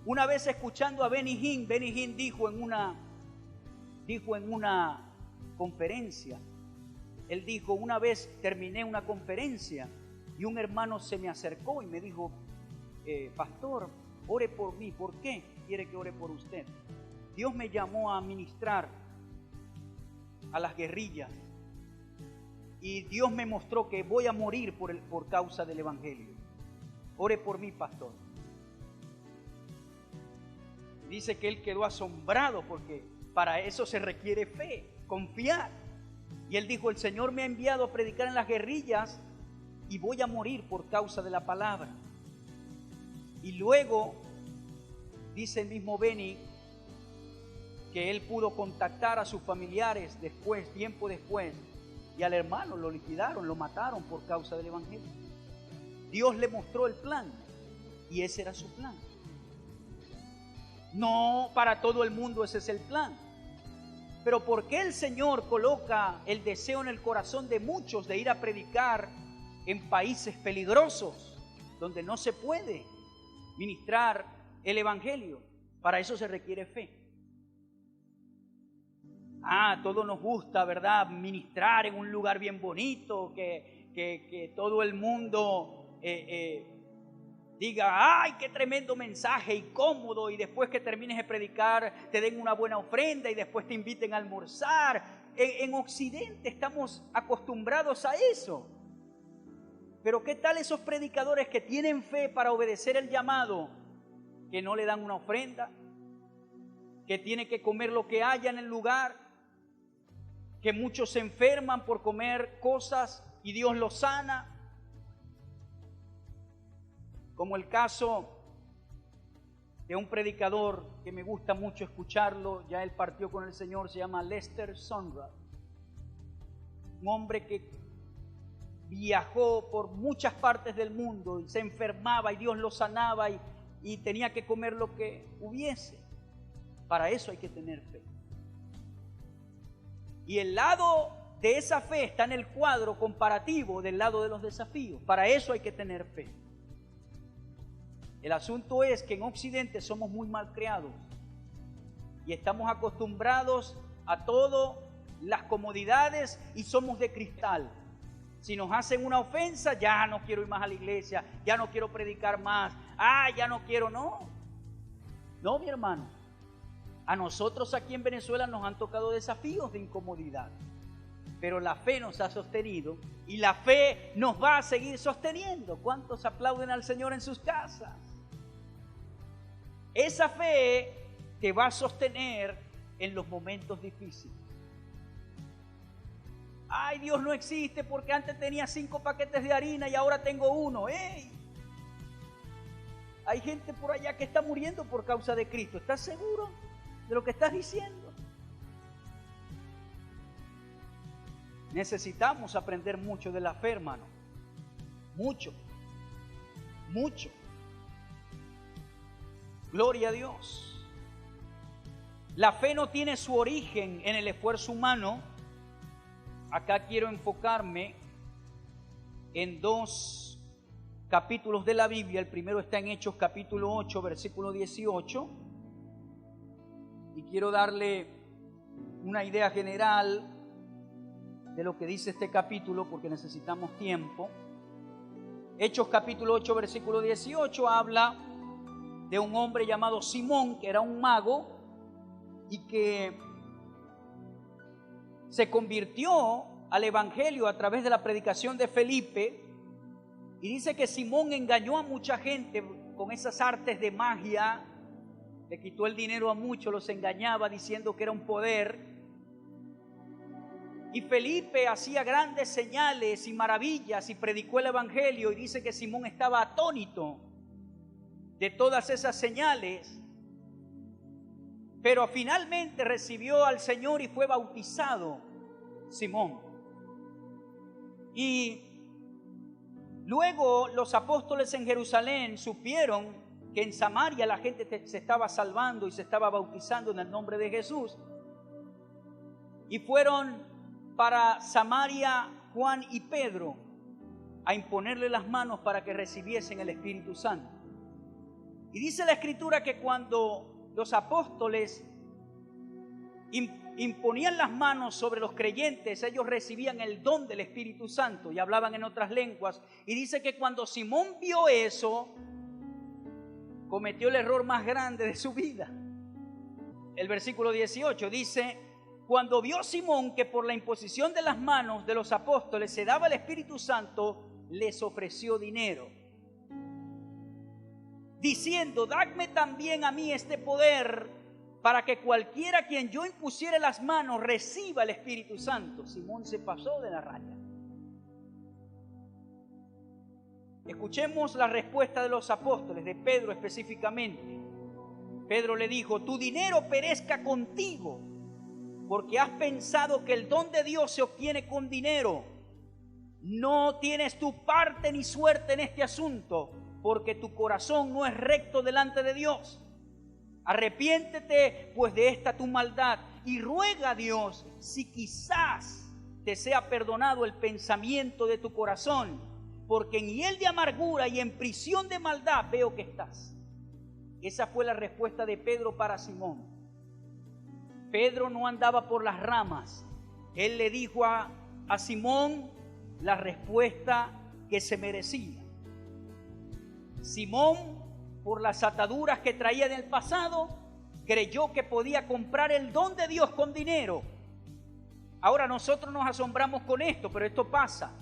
Una vez escuchando a Benny Hinn dijo en una conferencia, él dijo: una vez terminé una conferencia y un hermano se me acercó y me dijo: pastor, ore por mí. ¿Por qué quiere que ore por usted? Dios me llamó a ministrar a las guerrillas. Y Dios me mostró que voy a morir por causa del Evangelio. Ore por mí, pastor. Dice que él quedó asombrado porque para eso se requiere fe, confiar. Y él dijo, el Señor me ha enviado a predicar en las guerrillas y voy a morir por causa de la palabra. Y luego, dice el mismo Benny, que él pudo contactar a sus familiares después, tiempo después, y al hermano lo liquidaron, lo mataron por causa del Evangelio. Dios le mostró el plan y ese era su plan. No para todo el mundo ese es el plan. Pero ¿por qué el Señor coloca el deseo en el corazón de muchos de ir a predicar en países peligrosos donde no se puede ministrar el Evangelio? Para eso se requiere fe. Todo nos gusta, ¿verdad? Ministrar en un lugar bien bonito, que todo el mundo diga, ¡ay, qué tremendo mensaje! Y cómodo, y después que termines de predicar te den una buena ofrenda y después te inviten a almorzar. En Occidente estamos acostumbrados a eso. Pero ¿qué tal esos predicadores que tienen fe para obedecer el llamado, que no le dan una ofrenda, que tiene que comer lo que haya en el lugar, que muchos se enferman por comer cosas y Dios los sana? Como el caso de un predicador que me gusta mucho escucharlo, ya él partió con el Señor, se llama Lester Sumrall. Un hombre que viajó por muchas partes del mundo y se enfermaba y Dios lo sanaba y tenía que comer lo que hubiese. Para eso hay que tener fe. Y el lado de esa fe está en el cuadro comparativo del lado de los desafíos. Para eso hay que tener fe. El asunto es que en Occidente somos muy mal creados y estamos acostumbrados a todas las comodidades y somos de cristal. Si nos hacen una ofensa, ya no quiero ir más a la iglesia, ya no quiero predicar más, ya no quiero, no, mi hermano. A nosotros aquí en Venezuela nos han tocado desafíos de incomodidad, pero la fe nos ha sostenido y la fe nos va a seguir sosteniendo. ¿Cuántos aplauden al Señor en sus casas? Esa fe te va a sostener en los momentos difíciles. Ay, Dios no existe porque antes tenía 5 paquetes de harina y ahora tengo 1. ¡Ey! Hay gente por allá que está muriendo por causa de Cristo. ¿Estás seguro de lo que estás diciendo? Necesitamos aprender mucho de la fe, hermano. Mucho. Gloria a Dios. La fe no tiene su origen en el esfuerzo humano. Acá quiero enfocarme en 2 capítulos de la Biblia. El primero está en Hechos capítulo 8, versículo 18. Y quiero darle una idea general de lo que dice este capítulo porque necesitamos tiempo. Hechos capítulo 8, versículo 18 habla de un hombre llamado Simón, que era un mago y que se convirtió al evangelio a través de la predicación de Felipe. Y dice que Simón engañó a mucha gente con esas artes de magia, le quitó el dinero a muchos, los engañaba diciendo que era un poder. Y Felipe hacía grandes señales y maravillas y predicó el evangelio, y dice que Simón estaba atónito de todas esas señales, pero finalmente recibió al Señor y fue bautizado Simón. Y luego los apóstoles en Jerusalén supieron que en Samaria la gente se estaba salvando y se estaba bautizando en el nombre de Jesús, y fueron para Samaria Juan y Pedro a imponerle las manos para que recibiesen el Espíritu Santo. Y dice la Escritura que cuando los apóstoles imponían las manos sobre los creyentes, ellos recibían el don del Espíritu Santo y hablaban en otras lenguas. Y dice que cuando Simón vio eso, cometió el error más grande de su vida. El versículo 18 dice Cuando vio Simón que por la imposición de las manos de los apóstoles se daba el Espíritu Santo, les ofreció dinero, diciendo: dadme también a mí este poder, para que cualquiera a quien yo impusiere las manos reciba el Espíritu Santo. Simón se pasó de la raya. Escuchemos la respuesta de los apóstoles, de Pedro específicamente. Pedro le dijo: tu dinero perezca contigo, porque has pensado que el don de Dios se obtiene con dinero. No tienes tu parte ni suerte en este asunto, porque tu corazón no es recto delante de Dios. Arrepiéntete pues de esta tu maldad y ruega a Dios si quizás te sea perdonado el pensamiento de tu corazón, porque en hiel de amargura y en prisión de maldad veo que estás. Esa fue la respuesta de Pedro para Simón. Pedro no andaba por las ramas. Él le dijo a Simón la respuesta que se merecía. Simón, por las ataduras que traía del pasado, creyó que podía comprar el don de Dios con dinero. Ahora nosotros nos asombramos con esto, pero esto pasa.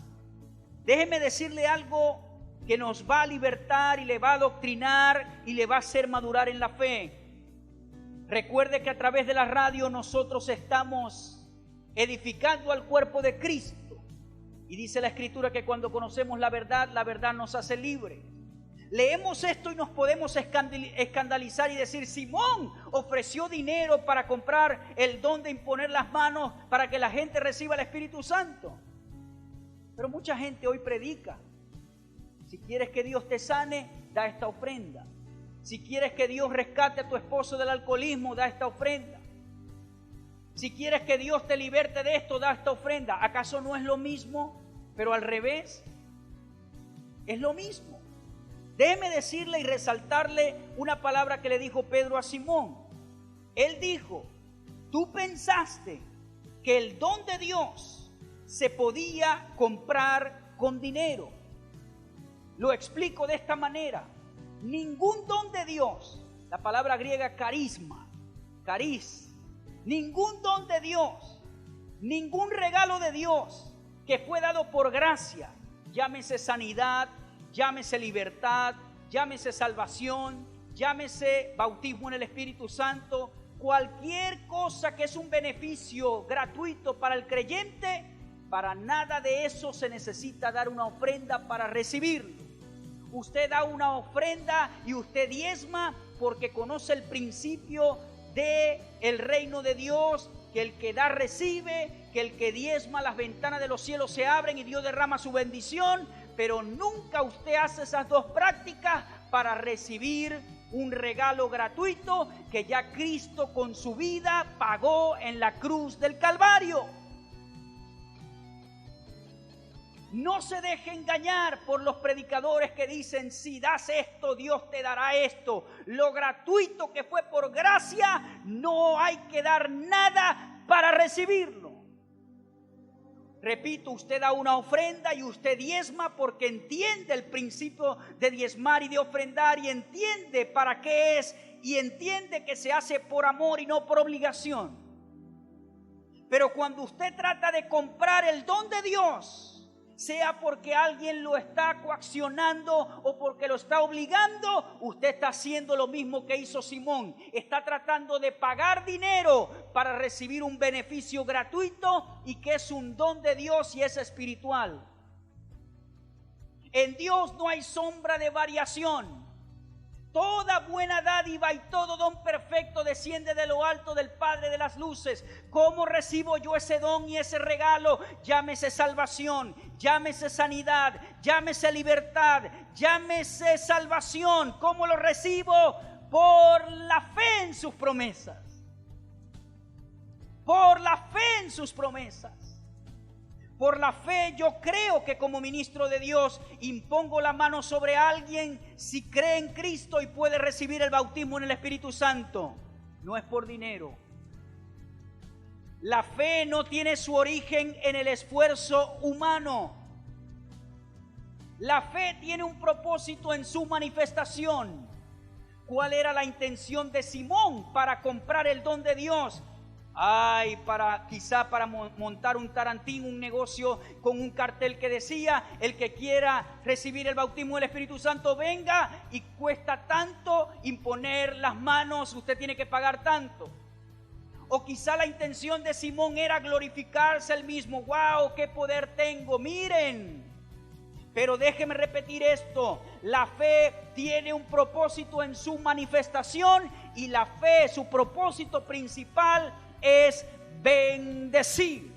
Déjeme decirle algo que nos va a libertar y le va a adoctrinar y le va a hacer madurar en la fe. Recuerde que a través de la radio nosotros estamos edificando al cuerpo de Cristo. Y dice la Escritura que cuando conocemos la verdad nos hace libres. Leemos esto y nos podemos escandalizar y decir: Simón ofreció dinero para comprar el don de imponer las manos para que la gente reciba el Espíritu Santo. Pero mucha gente hoy predica: si quieres que Dios te sane, da esta ofrenda. Si quieres que Dios rescate a tu esposo del alcoholismo, da esta ofrenda. Si quieres que Dios te liberte de esto, da esta ofrenda. ¿Acaso no es lo mismo, pero al revés? Es lo mismo. Déjeme decirle y resaltarle una palabra que le dijo Pedro a Simón. Él dijo: tú pensaste que el don de Dios se podía comprar con dinero. Lo explico de esta manera. Ningún don de Dios, la palabra griega carisma, cariz, ningún don de Dios, ningún regalo de Dios que fue dado por gracia, llámese sanidad, llámese libertad, llámese salvación, llámese bautismo en el Espíritu Santo, cualquier cosa que es un beneficio gratuito para el creyente, para nada de eso se necesita dar una ofrenda para recibirlo. Usted da una ofrenda y usted diezma porque conoce el principio del reino de Dios, que el que da recibe, que el que diezma las ventanas de los cielos se abren y Dios derrama su bendición, pero nunca usted hace esas dos prácticas para recibir un regalo gratuito que ya Cristo con su vida pagó en la cruz del Calvario. No se deje engañar por los predicadores que dicen: si das esto, Dios te dará esto. Lo gratuito que fue por gracia, no hay que dar nada para recibirlo. Repito, usted da una ofrenda y usted diezma porque entiende el principio de diezmar y de ofrendar, y entiende para qué es, y entiende que se hace por amor y no por obligación. Pero cuando usted trata de comprar el don de Dios, sea porque alguien lo está coaccionando o porque lo está obligando, usted está haciendo lo mismo que hizo Simón. Está tratando de pagar dinero para recibir un beneficio gratuito y que es un don de Dios y es espiritual. En Dios no hay sombra de variación. Toda buena dádiva y todo don perfecto desciende de lo alto del Padre de las luces. ¿Cómo recibo yo ese don y ese regalo? Llámese salvación, llámese sanidad, llámese libertad, llámese salvación. ¿Cómo lo recibo? Por la fe en sus promesas. Por la fe en sus promesas. Por la fe yo creo que como ministro de Dios impongo la mano sobre alguien si cree en Cristo y puede recibir el bautismo en el Espíritu Santo. No es por dinero. La fe no tiene su origen en el esfuerzo humano. La fe tiene un propósito en su manifestación. ¿Cuál era la intención de Simón para comprar el don de Dios? Ay, quizá para montar un Tarantino, un negocio con un cartel que decía: el que quiera recibir el bautismo del Espíritu Santo, venga, y cuesta tanto imponer las manos, usted tiene que pagar tanto. O quizá la intención de Simón era glorificarse él mismo. ¡Wow! ¡Qué poder tengo! ¡Miren! Pero déjeme repetir esto: la fe tiene un propósito en su manifestación, y la fe, su propósito principal es bendecir.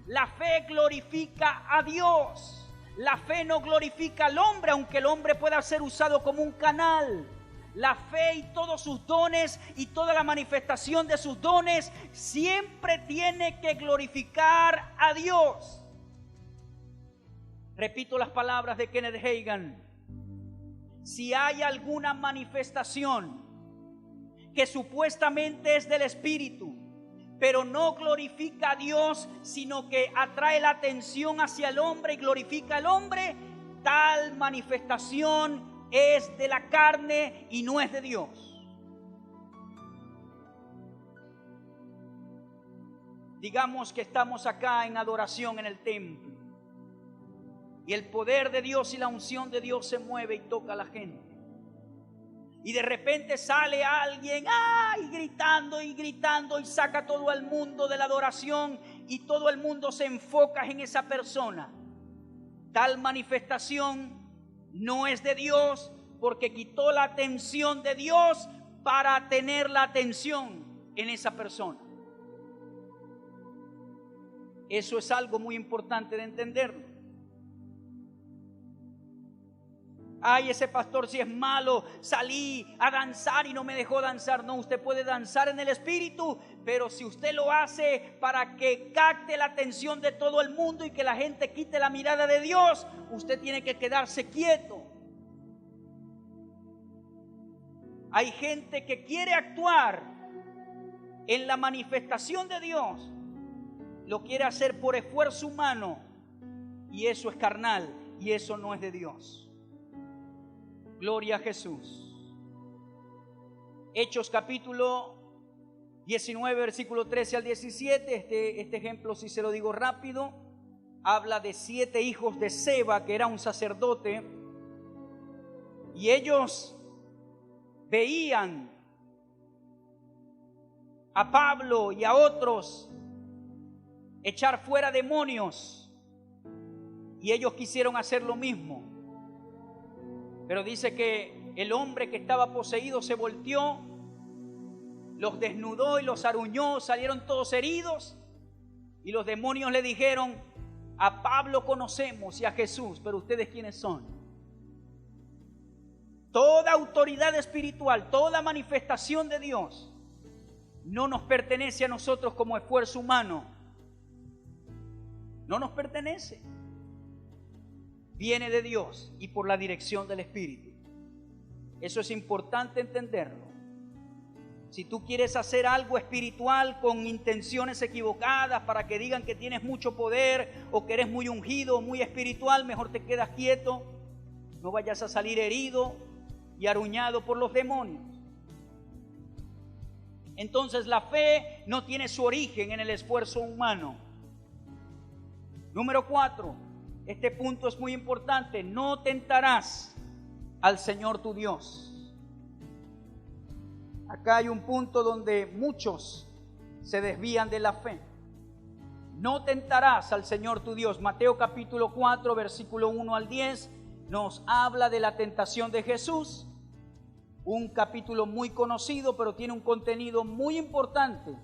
La fe glorifica a Dios. La fe no glorifica al hombre, aunque el hombre pueda ser usado como un canal. La fe y todos sus dones y toda la manifestación de sus dones siempre tiene que glorificar a Dios. Repito las palabras de Kenneth Hagin: si hay alguna manifestación que supuestamente es del Espíritu, pero no glorifica a Dios, sino que atrae la atención hacia el hombre y glorifica al hombre, tal manifestación es de la carne y no es de Dios. Digamos que estamos acá en adoración en el templo, y el poder de Dios y la unción de Dios se mueve y toca a la gente. Y de repente sale alguien gritando y saca a todo el mundo de la adoración, y todo el mundo se enfoca en esa persona. Tal manifestación no es de Dios, porque quitó la atención de Dios para tener la atención en esa persona. Eso es algo muy importante de entenderlo. Ay, ese pastor si es malo, salí a danzar y no me dejó danzar. No, usted puede danzar en el Espíritu, pero si usted lo hace para que capte la atención de todo el mundo y que la gente quite la mirada de Dios, usted tiene que quedarse quieto. Hay gente que quiere actuar en la manifestación de Dios, lo quiere hacer por esfuerzo humano, y eso es carnal y eso no es de Dios. Gloria a Jesús. Hechos capítulo 19, versículo 13 al 17. Este ejemplo, si se lo digo rápido, habla de 7 hijos de Seba, que era un sacerdote, y ellos veían a Pablo y a otros echar fuera demonios, y ellos quisieron hacer lo mismo. Pero dice que el hombre que estaba poseído se volteó, los desnudó y los aruñó, salieron todos heridos, y los demonios le dijeron: a Pablo conocemos y a Jesús, pero ustedes ¿quiénes son? Toda autoridad espiritual, toda manifestación de Dios no nos pertenece a nosotros como esfuerzo humano. No nos pertenece. Viene de Dios y por la dirección del Espíritu. Eso es importante entenderlo. Si tú quieres hacer algo espiritual con intenciones equivocadas para que digan que tienes mucho poder o que eres muy ungido o muy espiritual, mejor te quedas quieto. No vayas a salir herido y aruñado por los demonios. Entonces la fe no tiene su origen en el esfuerzo humano. Número 4. Este punto es muy importante: no tentarás al Señor tu Dios. Acá hay un punto donde muchos se desvían de la fe. No tentarás al Señor tu Dios. Mateo capítulo 4, versículo 1 al 10, nos habla de la tentación de Jesús. Un capítulo muy conocido, pero tiene un contenido muy importante.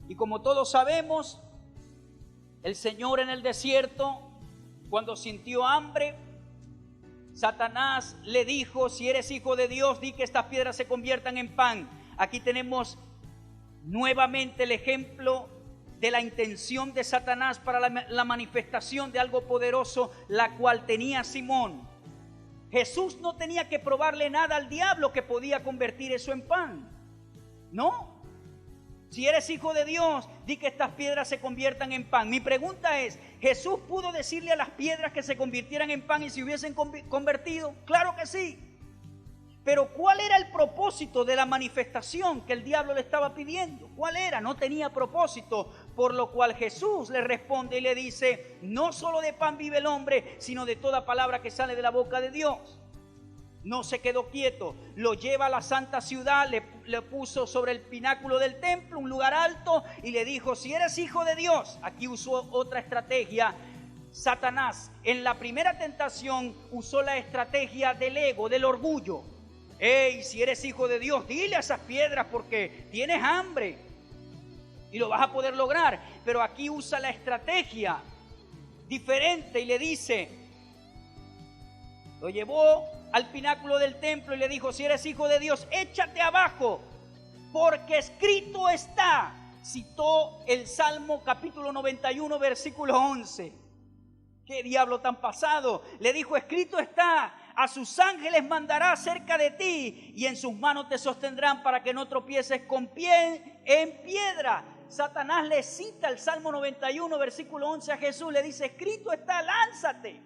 Y como todos sabemos, el Señor en el desierto, cuando sintió hambre, Satanás le dijo: si eres hijo de Dios, di que estas piedras se conviertan en pan. Aquí tenemos nuevamente el ejemplo de la intención de Satanás para la manifestación de algo poderoso, la cual tenía Simón. Jesús no tenía que probarle nada al diablo que podía convertir eso en pan. No. Si eres hijo de Dios, di que estas piedras se conviertan en pan. Mi pregunta es: ¿Jesús pudo decirle a las piedras que se convirtieran en pan y se hubiesen convertido? Claro que sí. Pero ¿cuál era el propósito propósito de la manifestación que el diablo le estaba pidiendo. ¿Cuál era? No tenía propósito, por lo cual Jesús le responde y le dice: no solo de pan vive el hombre, sino de toda palabra que sale de la boca de Dios. No se quedó quieto, lo lleva a la santa ciudad, le puso sobre el pináculo del templo, un lugar alto, y le dijo: si eres hijo de Dios. Aquí usó otra estrategia. Satanás en la primera tentación usó la estrategia del ego, del orgullo. Hey, si eres hijo de Dios, dile a esas piedras porque tienes hambre y lo vas a poder lograr. Pero aquí usa la estrategia diferente y le dice, lo llevó al pináculo del templo y le dijo: si eres hijo de Dios, échate abajo, porque escrito está. Citó el Salmo capítulo 91, versículo 11. ¡Qué diablo tan pasado! Le dijo: escrito está, a sus ángeles mandará cerca de ti y en sus manos te sostendrán para que no tropieces con pie en piedra. Satanás le cita el Salmo 91, versículo 11 a Jesús. Le dice: escrito está, lánzate.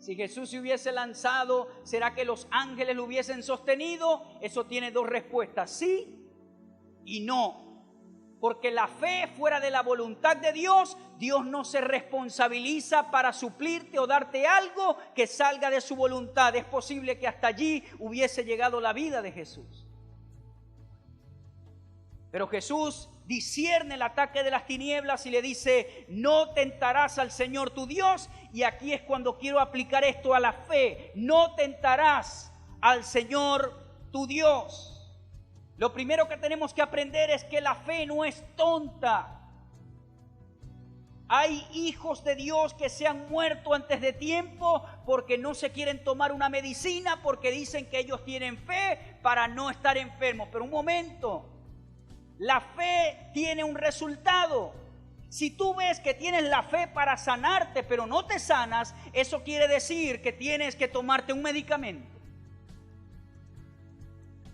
Si Jesús se hubiese lanzado, ¿será que los ángeles lo hubiesen sostenido? Eso tiene dos respuestas: sí y no. Porque la fe fuera de la voluntad de Dios, Dios no se responsabiliza para suplirte o darte algo que salga de su voluntad. Es posible que hasta allí hubiese llegado la vida de Jesús. Pero Jesús discierne el ataque de las tinieblas y le dice: no tentarás al Señor tu Dios. Y aquí es cuando quiero aplicar esto a la fe. No tentarás al Señor tu Dios. Lo primero que tenemos que aprender es que la fe no es tonta. Hay hijos de Dios que se han muerto antes de tiempo porque no se quieren tomar una medicina, porque dicen que ellos tienen fe para no estar enfermos. Pero un momento, la fe tiene un resultado. Si tú ves que tienes la fe para sanarte pero no te sanas, eso quiere decir que tienes que tomarte un medicamento.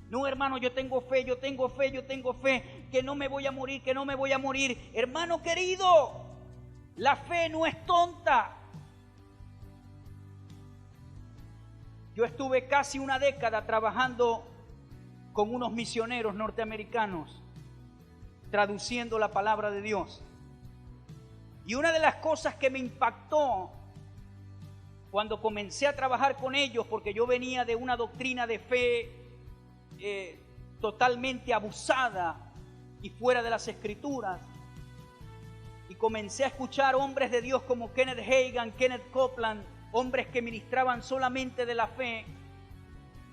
No, hermano, yo tengo fe, que no me voy a morir, que no me voy a morir. Hermano querido, la fe no es tonta. Yo estuve casi una década trabajando con unos misioneros norteamericanos, traduciendo la palabra de Dios. Y una de las cosas que me impactó cuando comencé a trabajar con ellos, porque yo venía de una doctrina de fe totalmente abusada y fuera de las escrituras, y comencé a escuchar hombres de Dios como Kenneth Hagin, Kenneth Copeland, hombres que ministraban solamente de la fe,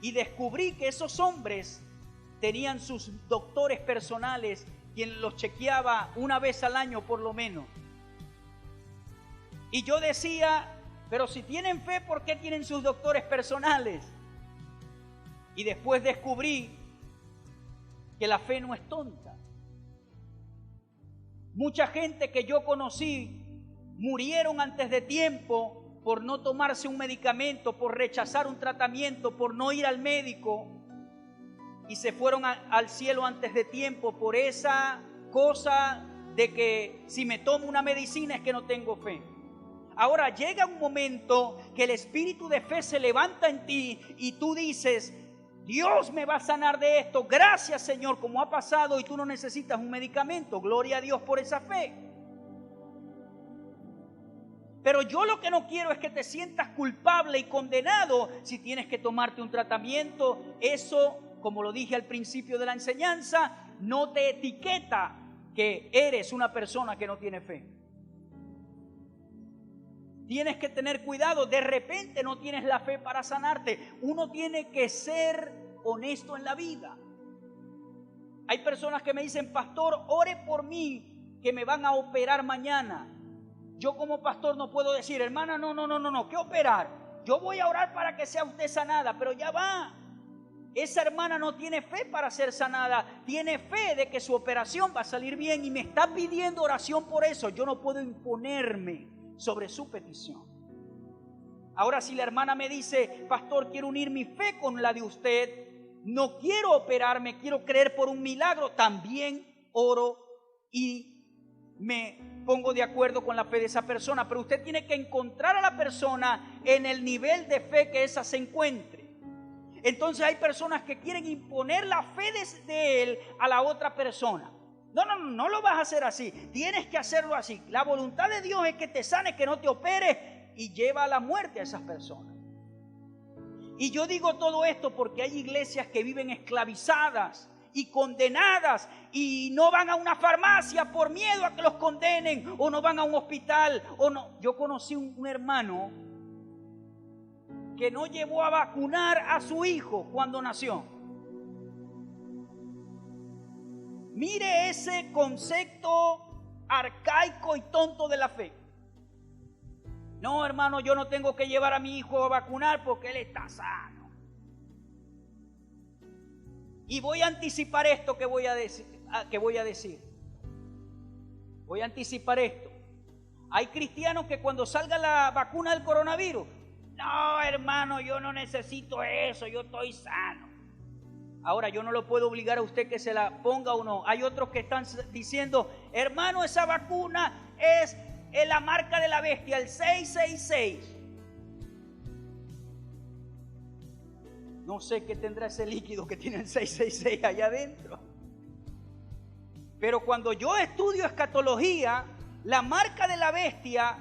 y descubrí que esos hombres tenían sus doctores personales, quien los chequeaba una vez al año por lo menos. Y yo decía: pero si tienen fe, ¿por qué tienen sus doctores personales? Y después descubrí que la fe no es tonta. Mucha gente que yo conocí murieron antes de tiempo por no tomarse un medicamento, por rechazar un tratamiento, por no ir al médico, y se fueron al cielo antes de tiempo por esa cosa de que si me tomo una medicina es que no tengo fe. Ahora llega un momento que el espíritu de fe se levanta en ti y tú dices: Dios me va a sanar de esto, gracias Señor, como ha pasado, y tú no necesitas un medicamento. Gloria a Dios por esa fe. Pero yo lo que no quiero es que te sientas culpable y condenado si tienes que tomarte un tratamiento. Eso, como lo dije al principio de la enseñanza, no te etiqueta que eres una persona que no tiene fe. Tienes que tener cuidado, de repente no tienes la fe para sanarte. Uno tiene que ser honesto en la vida. Hay personas que me dicen: pastor, ore por mí que me van a operar mañana. Yo como pastor no puedo decir: hermana, no, ¿qué operar? Yo voy a orar para que sea usted sanada, pero ya va. Esa hermana no tiene fe para ser sanada, tiene fe de que su operación va a salir bien y me está pidiendo oración por eso. Yo no puedo imponerme sobre su petición. Ahora, si la hermana me dice: pastor, quiero unir mi fe con la de usted, no quiero operarme, quiero creer por un milagro, también oro y me pongo de acuerdo con la fe de esa persona. Pero usted tiene que encontrar a la persona en el nivel de fe que esa se encuentre. Entonces hay personas que quieren imponer la fe de él a la otra persona. No lo vas a hacer así. Tienes que hacerlo así. La voluntad de Dios es que te sane, que no te opere y lleva a la muerte a esas personas. Y yo digo todo esto porque hay iglesias que viven esclavizadas y condenadas y no van a una farmacia por miedo a que los condenen, o no van a un hospital, o no. Yo conocí un hermano que no llevó a vacunar a su hijo cuando nació. Mire ese concepto arcaico y tonto de la fe. No, hermano, yo no tengo que llevar a mi hijo a vacunar porque él está sano. Y voy a anticipar esto que voy a decir. Voy a anticipar esto. Hay cristianos que cuando salga la vacuna del coronavirus, no, hermano, yo no necesito eso, yo estoy sano. Ahora, yo no lo puedo obligar a usted que se la ponga o no. Hay otros que están diciendo, hermano, esa vacuna es la marca de la bestia, el 666. No sé qué tendrá ese líquido que tiene el 666 allá adentro. Pero cuando yo estudio escatología, la marca de la bestia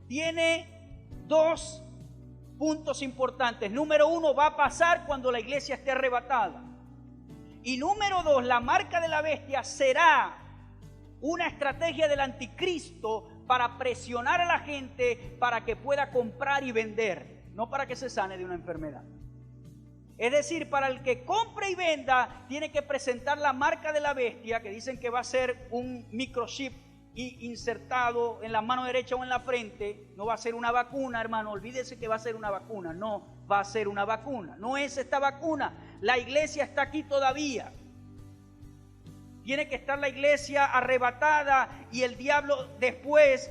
tiene dos puntos importantes. Número uno, va a pasar cuando la iglesia esté arrebatada. Y número dos, la marca de la bestia será una estrategia del anticristo para presionar a la gente para que pueda comprar y vender, no para que se sane de una enfermedad. Es decir, para el que compre y venda, tiene que presentar la marca de la bestia, que dicen que va a ser un microchip insertado en la mano derecha o en la frente. No va a ser una vacuna, hermano, olvídese que va a ser una vacuna. No va a ser una vacuna, no es esta vacuna. La iglesia está aquí todavía. Tiene que estar la iglesia arrebatada y el diablo después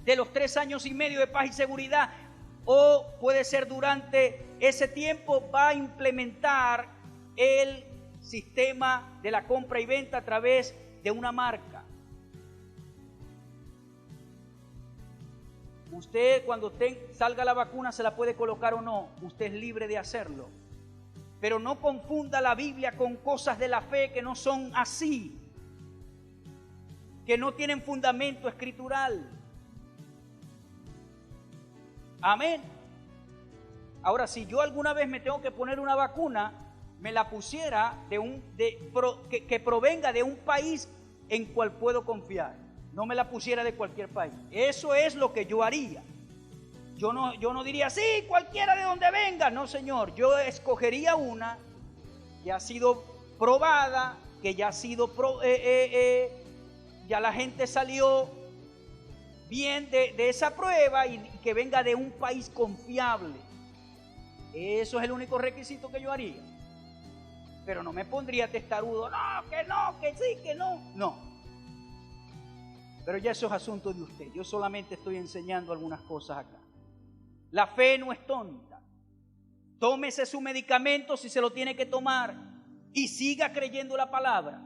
de los 3 años y medio de paz y seguridad, o puede ser durante ese tiempo, va a implementar el sistema de la compra y venta a través de una marca. Usted, cuando salga la vacuna, se la puede colocar o no, usted es libre de hacerlo. Pero no confunda la Biblia con cosas de la fe que no son así, que no tienen fundamento escritural. Amén. Ahora, si yo alguna vez me tengo que poner una vacuna, me la pusiera que provenga de un país en cual puedo confiar. No me la pusiera de cualquier país. Eso es lo que yo haría. Yo no diría, sí, cualquiera de donde venga. No, señor. Yo escogería una que ha sido probada, que ya ha sido, ya la gente salió bien de esa prueba y que venga de un país confiable. Eso es el único requisito que yo haría. Pero no me pondría testarudo, no, que sí, que no. No. Pero ya eso es asunto de usted. Yo solamente estoy enseñando algunas cosas acá. La fe no es tonta. Tómese su medicamento si se lo tiene que tomar y siga creyendo la palabra.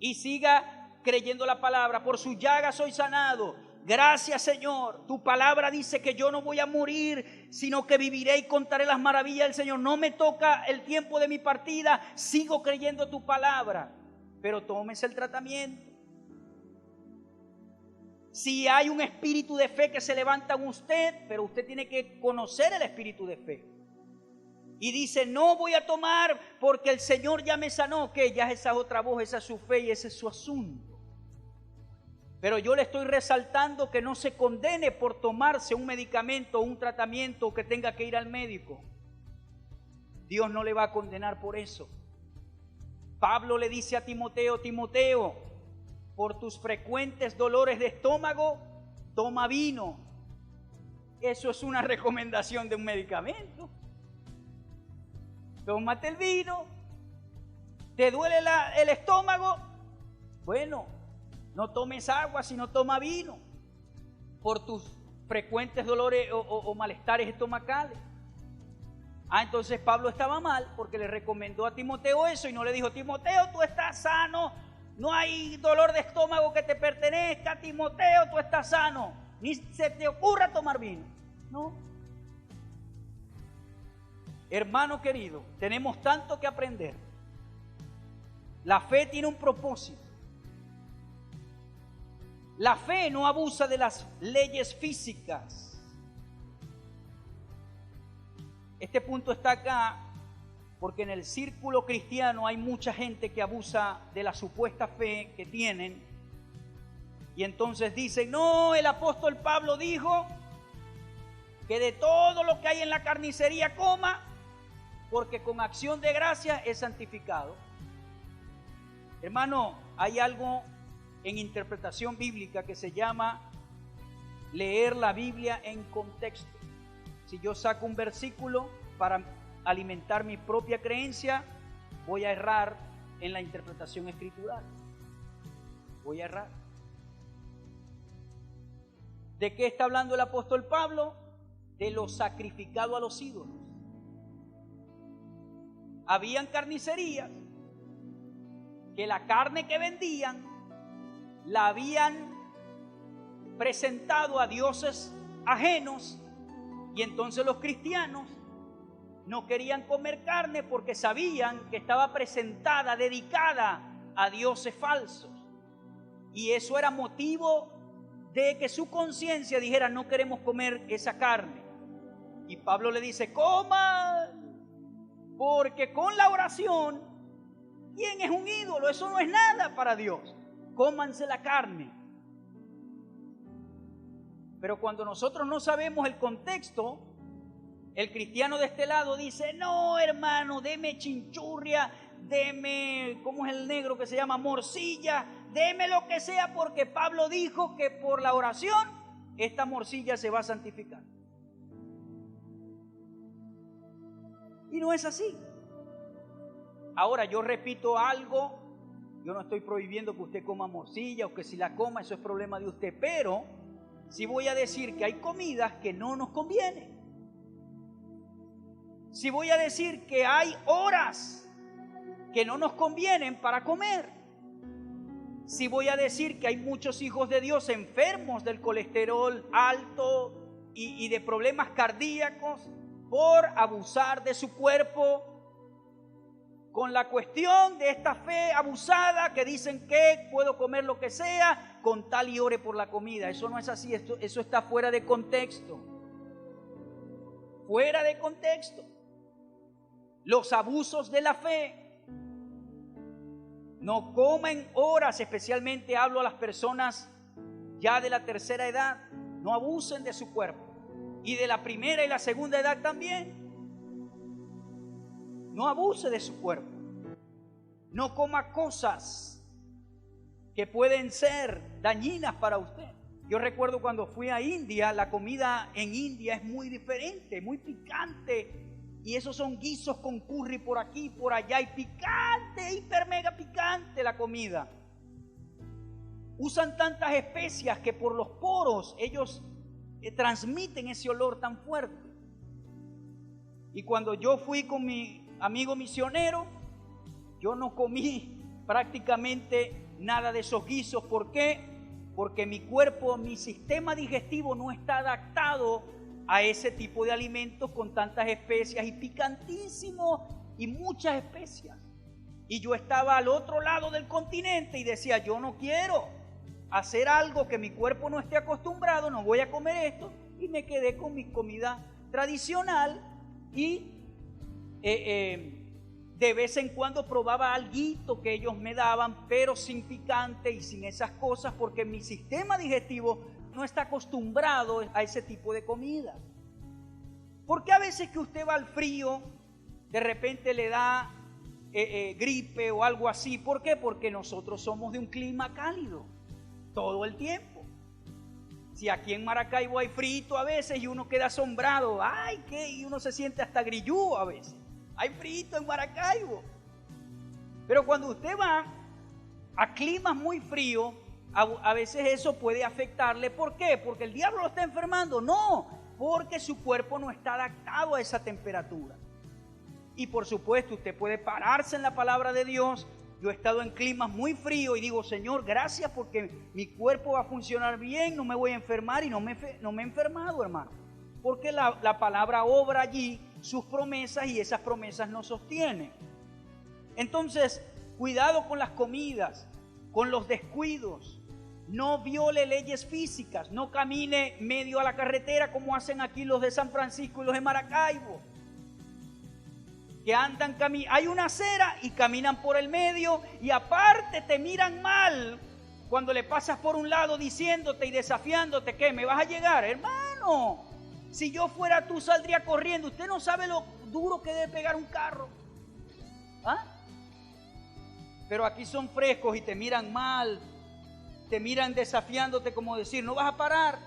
Y siga creyendo la palabra. Por su llaga soy sanado. Gracias, Señor. Tu palabra dice que yo no voy a morir, sino que viviré y contaré las maravillas del Señor. No me toca el tiempo de mi partida. Sigo creyendo tu palabra. Pero tómese el tratamiento. Si hay un espíritu de fe que se levanta en usted, pero usted tiene que conocer el espíritu de fe. Y dice, no voy a tomar porque el Señor ya me sanó. Que ya esa es otra voz, esa es su fe y ese es su asunto. Pero yo le estoy resaltando que no se condene por tomarse un medicamento o un tratamiento, o que tenga que ir al médico. Dios no le va a condenar por eso. Pablo le dice a Timoteo, Timoteo, por tus frecuentes dolores de estómago, toma vino. Eso es una recomendación de un medicamento. Tómate el vino. ¿Te duele el estómago? Bueno, no tomes agua, sino toma vino. Por tus frecuentes dolores o malestares estomacales. Entonces Pablo estaba mal porque le recomendó a Timoteo eso y no le dijo, Timoteo, tú estás sano. No hay dolor de estómago que te pertenezca, Timoteo, tú estás sano. Ni se te ocurra tomar vino. No. Hermano querido, tenemos tanto que aprender. La fe tiene un propósito. La fe no abusa de las leyes físicas. Este punto está acá porque en el círculo cristiano hay mucha gente que abusa de la supuesta fe que tienen y entonces dicen, no, el apóstol Pablo dijo que de todo lo que hay en la carnicería coma, porque con acción de gracia es santificado. Hermano, hay algo en interpretación bíblica que se llama leer la Biblia en contexto. Si yo saco un versículo para alimentar mi propia creencia, voy a errar en la interpretación escritural. Voy a errar. ¿De qué está hablando el apóstol Pablo? De lo sacrificado a los ídolos. Habían carnicerías que la carne que vendían la habían presentado a dioses ajenos y entonces los cristianos no querían comer carne porque sabían que estaba presentada, dedicada a dioses falsos. Y eso era motivo de que su conciencia dijera, no queremos comer esa carne. Y Pablo le dice, coman, porque con la oración, ¿quién es un ídolo? Eso no es nada para Dios. Cómanse la carne. Pero cuando nosotros no sabemos el contexto, el cristiano de este lado dice, no hermano, deme chinchurria, deme, ¿cómo es el negro que se llama? Morcilla, deme lo que sea porque Pablo dijo que por la oración esta morcilla se va a santificar. Y no es así. Ahora yo repito algo, yo no estoy prohibiendo que usted coma morcilla o que si la coma eso es problema de usted, pero sí voy a decir que hay comidas que no nos convienen. Si voy a decir que hay horas que no nos convienen para comer. Si voy a decir que hay muchos hijos de Dios enfermos del colesterol alto y de problemas cardíacos por abusar de su cuerpo con la cuestión de esta fe abusada que dicen que puedo comer lo que sea con tal y ore por la comida. Eso no es así, eso está fuera de contexto. Fuera de contexto. Los abusos de la fe. No comen horas, especialmente hablo a las personas ya de la tercera edad. No abusen de su cuerpo. Y de la primera y la segunda edad también. No abuse de su cuerpo. No coma cosas que pueden ser dañinas para usted. Yo recuerdo cuando fui a India, la comida en India es muy diferente, muy picante. Y esos son guisos con curry por aquí, por allá. Y picante, hiper mega picante la comida. Usan tantas especias que por los poros ellos transmiten ese olor tan fuerte. Y cuando yo fui con mi amigo misionero, yo no comí prácticamente nada de esos guisos. ¿Por qué? Porque mi cuerpo, mi sistema digestivo no está adaptado a ese tipo de alimentos con tantas especias y picantísimo y muchas especias. Y yo estaba al otro lado del continente y decía, yo no quiero hacer algo que mi cuerpo no esté acostumbrado, no voy a comer esto. Y me quedé con mi comida tradicional y de vez en cuando probaba alguito que ellos me daban, pero sin picante y sin esas cosas, porque mi sistema digestivo no está acostumbrado a ese tipo de comida. Porque a veces que usted va al frío, de repente le da gripe o algo así. ¿Por qué? Porque nosotros somos de un clima cálido todo el tiempo. Si aquí en Maracaibo hay frío a veces y uno queda asombrado, ¡ay qué! Y uno se siente hasta grillúo a veces. Hay frío en Maracaibo. Pero cuando usted va a climas muy fríos, a veces eso puede afectarle. ¿Por qué? ¿Porque el diablo lo está enfermando? No, porque su cuerpo no está adaptado a esa temperatura. Y por supuesto usted puede pararse en la palabra de Dios. Yo he estado en climas muy fríos y digo, Señor, gracias porque mi cuerpo va a funcionar bien, no me voy a enfermar y no me he enfermado, hermano. Porque la palabra obra allí sus promesas y esas promesas nos sostienen. Entonces, cuidado con las comidas, con los descuidos. No viole leyes físicas, no camine medio a la carretera como hacen aquí los de San Francisco y los de Maracaibo. Que andan, hay una acera y caminan por el medio y aparte te miran mal cuando le pasas por un lado diciéndote y desafiándote que me vas a llegar. Hermano, si yo fuera tú saldría corriendo. Usted no sabe lo duro que debe pegar un carro. ¿Ah? Pero aquí son frescos y te miran mal, te miran desafiándote como decir, no vas a parar.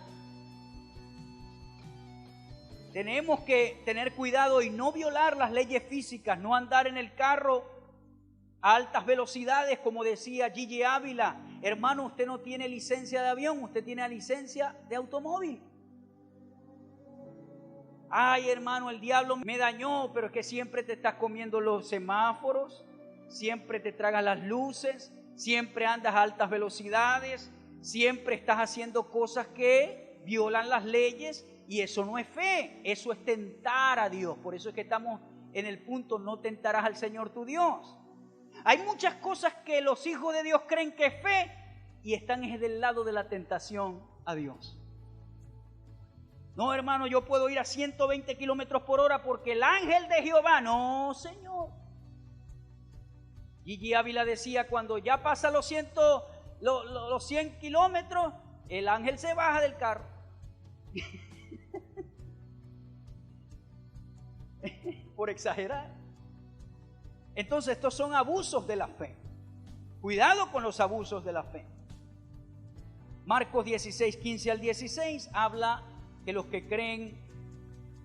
Tenemos que tener cuidado y no violar las leyes físicas, no andar en el carro a altas velocidades, como decía Gigi Ávila. Hermano, usted no tiene licencia de avión, usted tiene licencia de automóvil. Ay, hermano, el diablo me dañó, pero es que siempre te estás comiendo los semáforos, siempre te tragas las luces, siempre andas a altas velocidades, siempre estás haciendo cosas que violan las leyes. Y eso no es fe, eso es tentar a Dios. Por eso es que estamos en el punto, no tentarás al Señor tu Dios. Hay muchas cosas que los hijos de Dios creen que es fe y están del lado de la tentación a Dios. No, hermano, yo puedo ir a 120 kilómetros por hora porque el ángel de Jehová. No, Señor. Gigi Ávila decía, cuando ya pasa los 100 kilómetros, el ángel se baja del carro. Por exagerar. Entonces estos son abusos de la fe. Cuidado con los abusos de la fe. Marcos 16, 15 al 16 habla que los que creen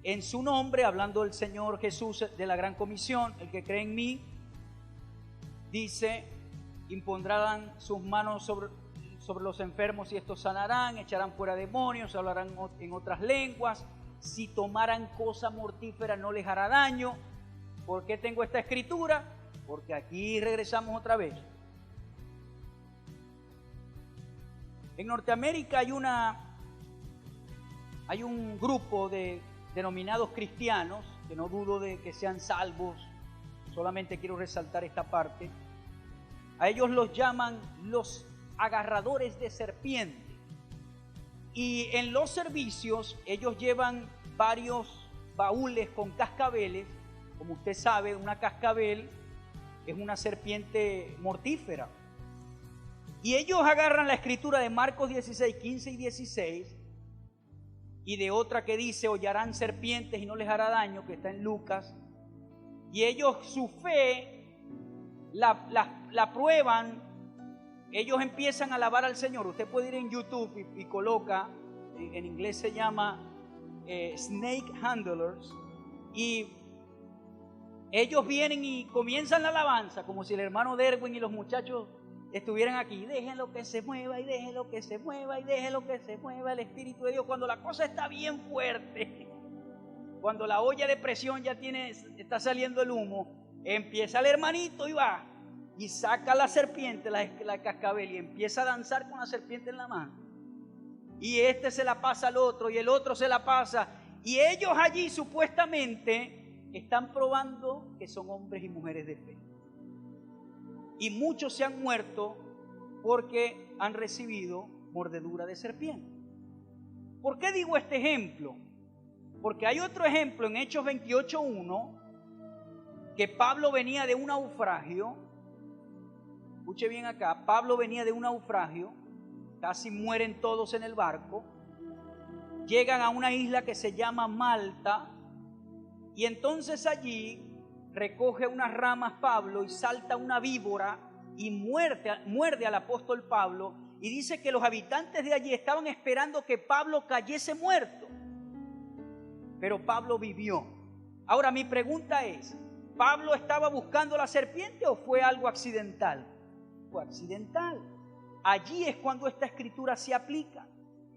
en su nombre, hablando del Señor Jesús de la gran comisión, el que cree en mí, dice, impondrán sus manos sobre los enfermos y estos sanarán, echarán fuera demonios, hablarán en otras lenguas. Si tomaran cosa mortífera no les hará daño. ¿Por qué tengo esta escritura? Porque aquí regresamos otra vez. En Norteamérica hay un grupo de denominados cristianos, que no dudo de que sean salvos, solamente quiero resaltar esta parte. A ellos los llaman los agarradores de serpiente. Y en los servicios ellos llevan varios baúles con cascabeles. Como usted sabe, una cascabel es una serpiente mortífera. Y ellos agarran la escritura de Marcos 16, 15 y 16 y de otra que dice, hollarán serpientes y no les hará daño, que está en Lucas. Y ellos su fe la prueban. Ellos empiezan a alabar al Señor. Usted puede ir en YouTube y coloca, en inglés se llama Snake Handlers, y ellos vienen y comienzan la alabanza como si el hermano Derwin y los muchachos estuvieran aquí. Déjenlo que se mueva y déjenlo que se mueva y déjenlo que se mueva el Espíritu de Dios. Cuando la cosa está bien fuerte, cuando la olla de presión ya está saliendo el humo, empieza el hermanito y va y saca la serpiente, la cascabel, y empieza a danzar con la serpiente en la mano. Y este se la pasa al otro y el otro se la pasa. Y ellos allí supuestamente están probando que son hombres y mujeres de fe. Y muchos se han muerto porque han recibido mordedura de serpiente. ¿Por qué digo este ejemplo? Porque hay otro ejemplo en Hechos 28:1, que Pablo venía de un naufragio. Escuche bien acá, Pablo venía de un naufragio, casi mueren todos en el barco, llegan a una isla que se llama Malta, y entonces allí recoge unas ramas Pablo y salta una víbora y muerde al apóstol Pablo, y dice que los habitantes de allí estaban esperando que Pablo cayese muerto, pero Pablo vivió. Ahora mi pregunta es, ¿Pablo estaba buscando la serpiente o fue algo accidental? Fue accidental. Allí es cuando esta escritura se aplica.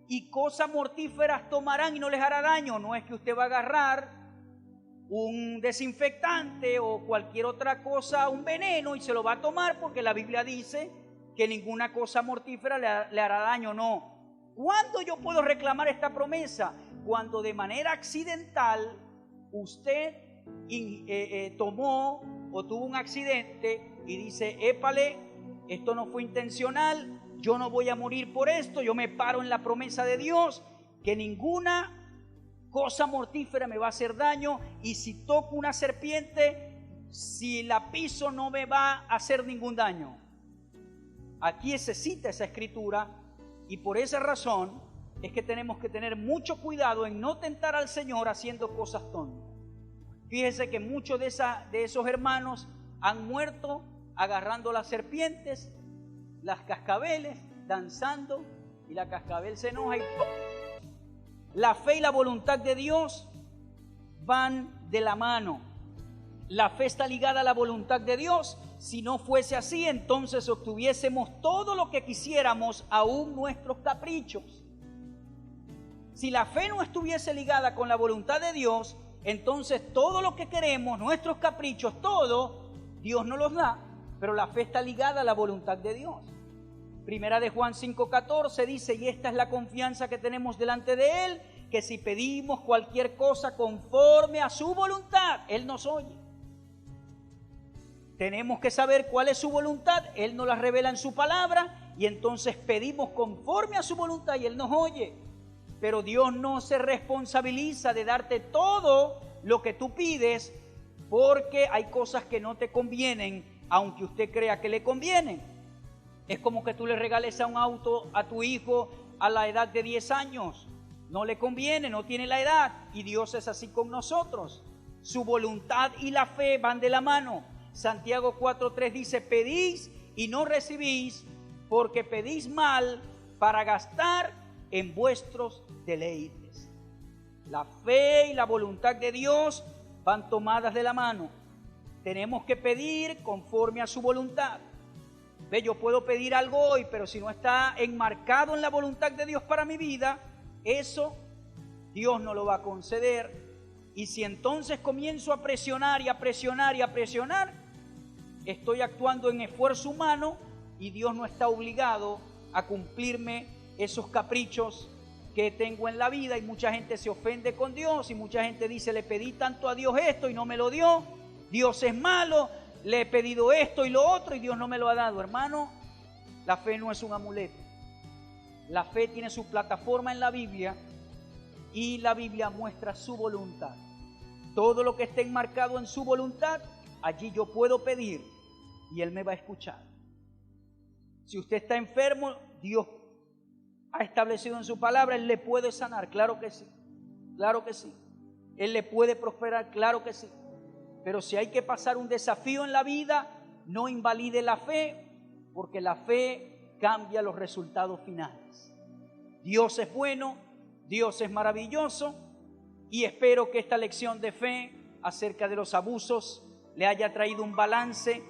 Y cosas mortíferas tomarán y no les hará daño. No es que usted va a agarrar un desinfectante o cualquier otra cosa, un veneno, y se lo va a tomar porque la Biblia dice que ninguna cosa mortífera le hará daño. No. ¿Cuándo yo puedo reclamar esta promesa? Cuando de manera accidental usted tomó o tuvo un accidente y dice, épale, esto no fue intencional, yo no voy a morir por esto, yo me paro en la promesa de Dios, que ninguna cosa mortífera me va a hacer daño, y si toco una serpiente, si la piso no me va a hacer ningún daño. Aquí se cita esa escritura, y por esa razón es que tenemos que tener mucho cuidado en no tentar al Señor haciendo cosas tontas. Fíjese que muchos de esos hermanos han muerto agarrando las serpientes, las cascabeles, danzando, y la cascabel se enoja y ¡pum! La fe y la voluntad de Dios van de la mano. La fe está ligada a la voluntad de Dios. Si no fuese así, entonces obtuviésemos todo lo que quisiéramos, aún nuestros caprichos. Si la fe no estuviese ligada con la voluntad de Dios, entonces todo lo que queremos, nuestros caprichos, todo, Dios nos los da, pero la fe está ligada a la voluntad de Dios. Primera de Juan 5:14 dice, y esta es la confianza que tenemos delante de Él, que si pedimos cualquier cosa conforme a su voluntad, Él nos oye. Tenemos que saber cuál es su voluntad, Él nos la revela en su palabra, y entonces pedimos conforme a su voluntad y Él nos oye. Pero Dios no se responsabiliza de darte todo lo que tú pides, porque hay cosas que no te convienen, aunque usted crea que le convienen. Es como que tú le regales un auto a tu hijo a la edad de 10 años. No le conviene, no tiene la edad, y Dios es así con nosotros. Su voluntad y la fe van de la mano. Santiago 4:3 dice, pedís y no recibís, porque pedís mal para gastar en vuestros deleites. La fe y la voluntad de Dios van tomadas de la mano. Tenemos que pedir conforme a su voluntad. Ve, yo puedo pedir algo hoy, pero si no está enmarcado en la voluntad de Dios para mi vida, eso Dios no lo va a conceder. Y si entonces comienzo a presionar y a presionar y a presionar, estoy actuando en esfuerzo humano, y Dios no está obligado a cumplirme esos caprichos que tengo en la vida. Y mucha gente se ofende con Dios, y mucha gente dice, le pedí tanto a Dios esto y no me lo dio, Dios es malo, le he pedido esto y lo otro y Dios no me lo ha dado. Hermano, la fe no es un amuleto. La fe tiene su plataforma en la Biblia, y la Biblia muestra su voluntad. Todo lo que esté enmarcado en su voluntad, allí yo puedo pedir y Él me va a escuchar. Si usted está enfermo, Dios ha establecido en su palabra, Él le puede sanar, claro que sí, claro que sí. Él le puede prosperar, claro que sí. Pero si hay que pasar un desafío en la vida, no invalide la fe, porque la fe cambia los resultados finales. Dios es bueno, Dios es maravilloso, y espero que esta lección de fe acerca de los abusos le haya traído un balance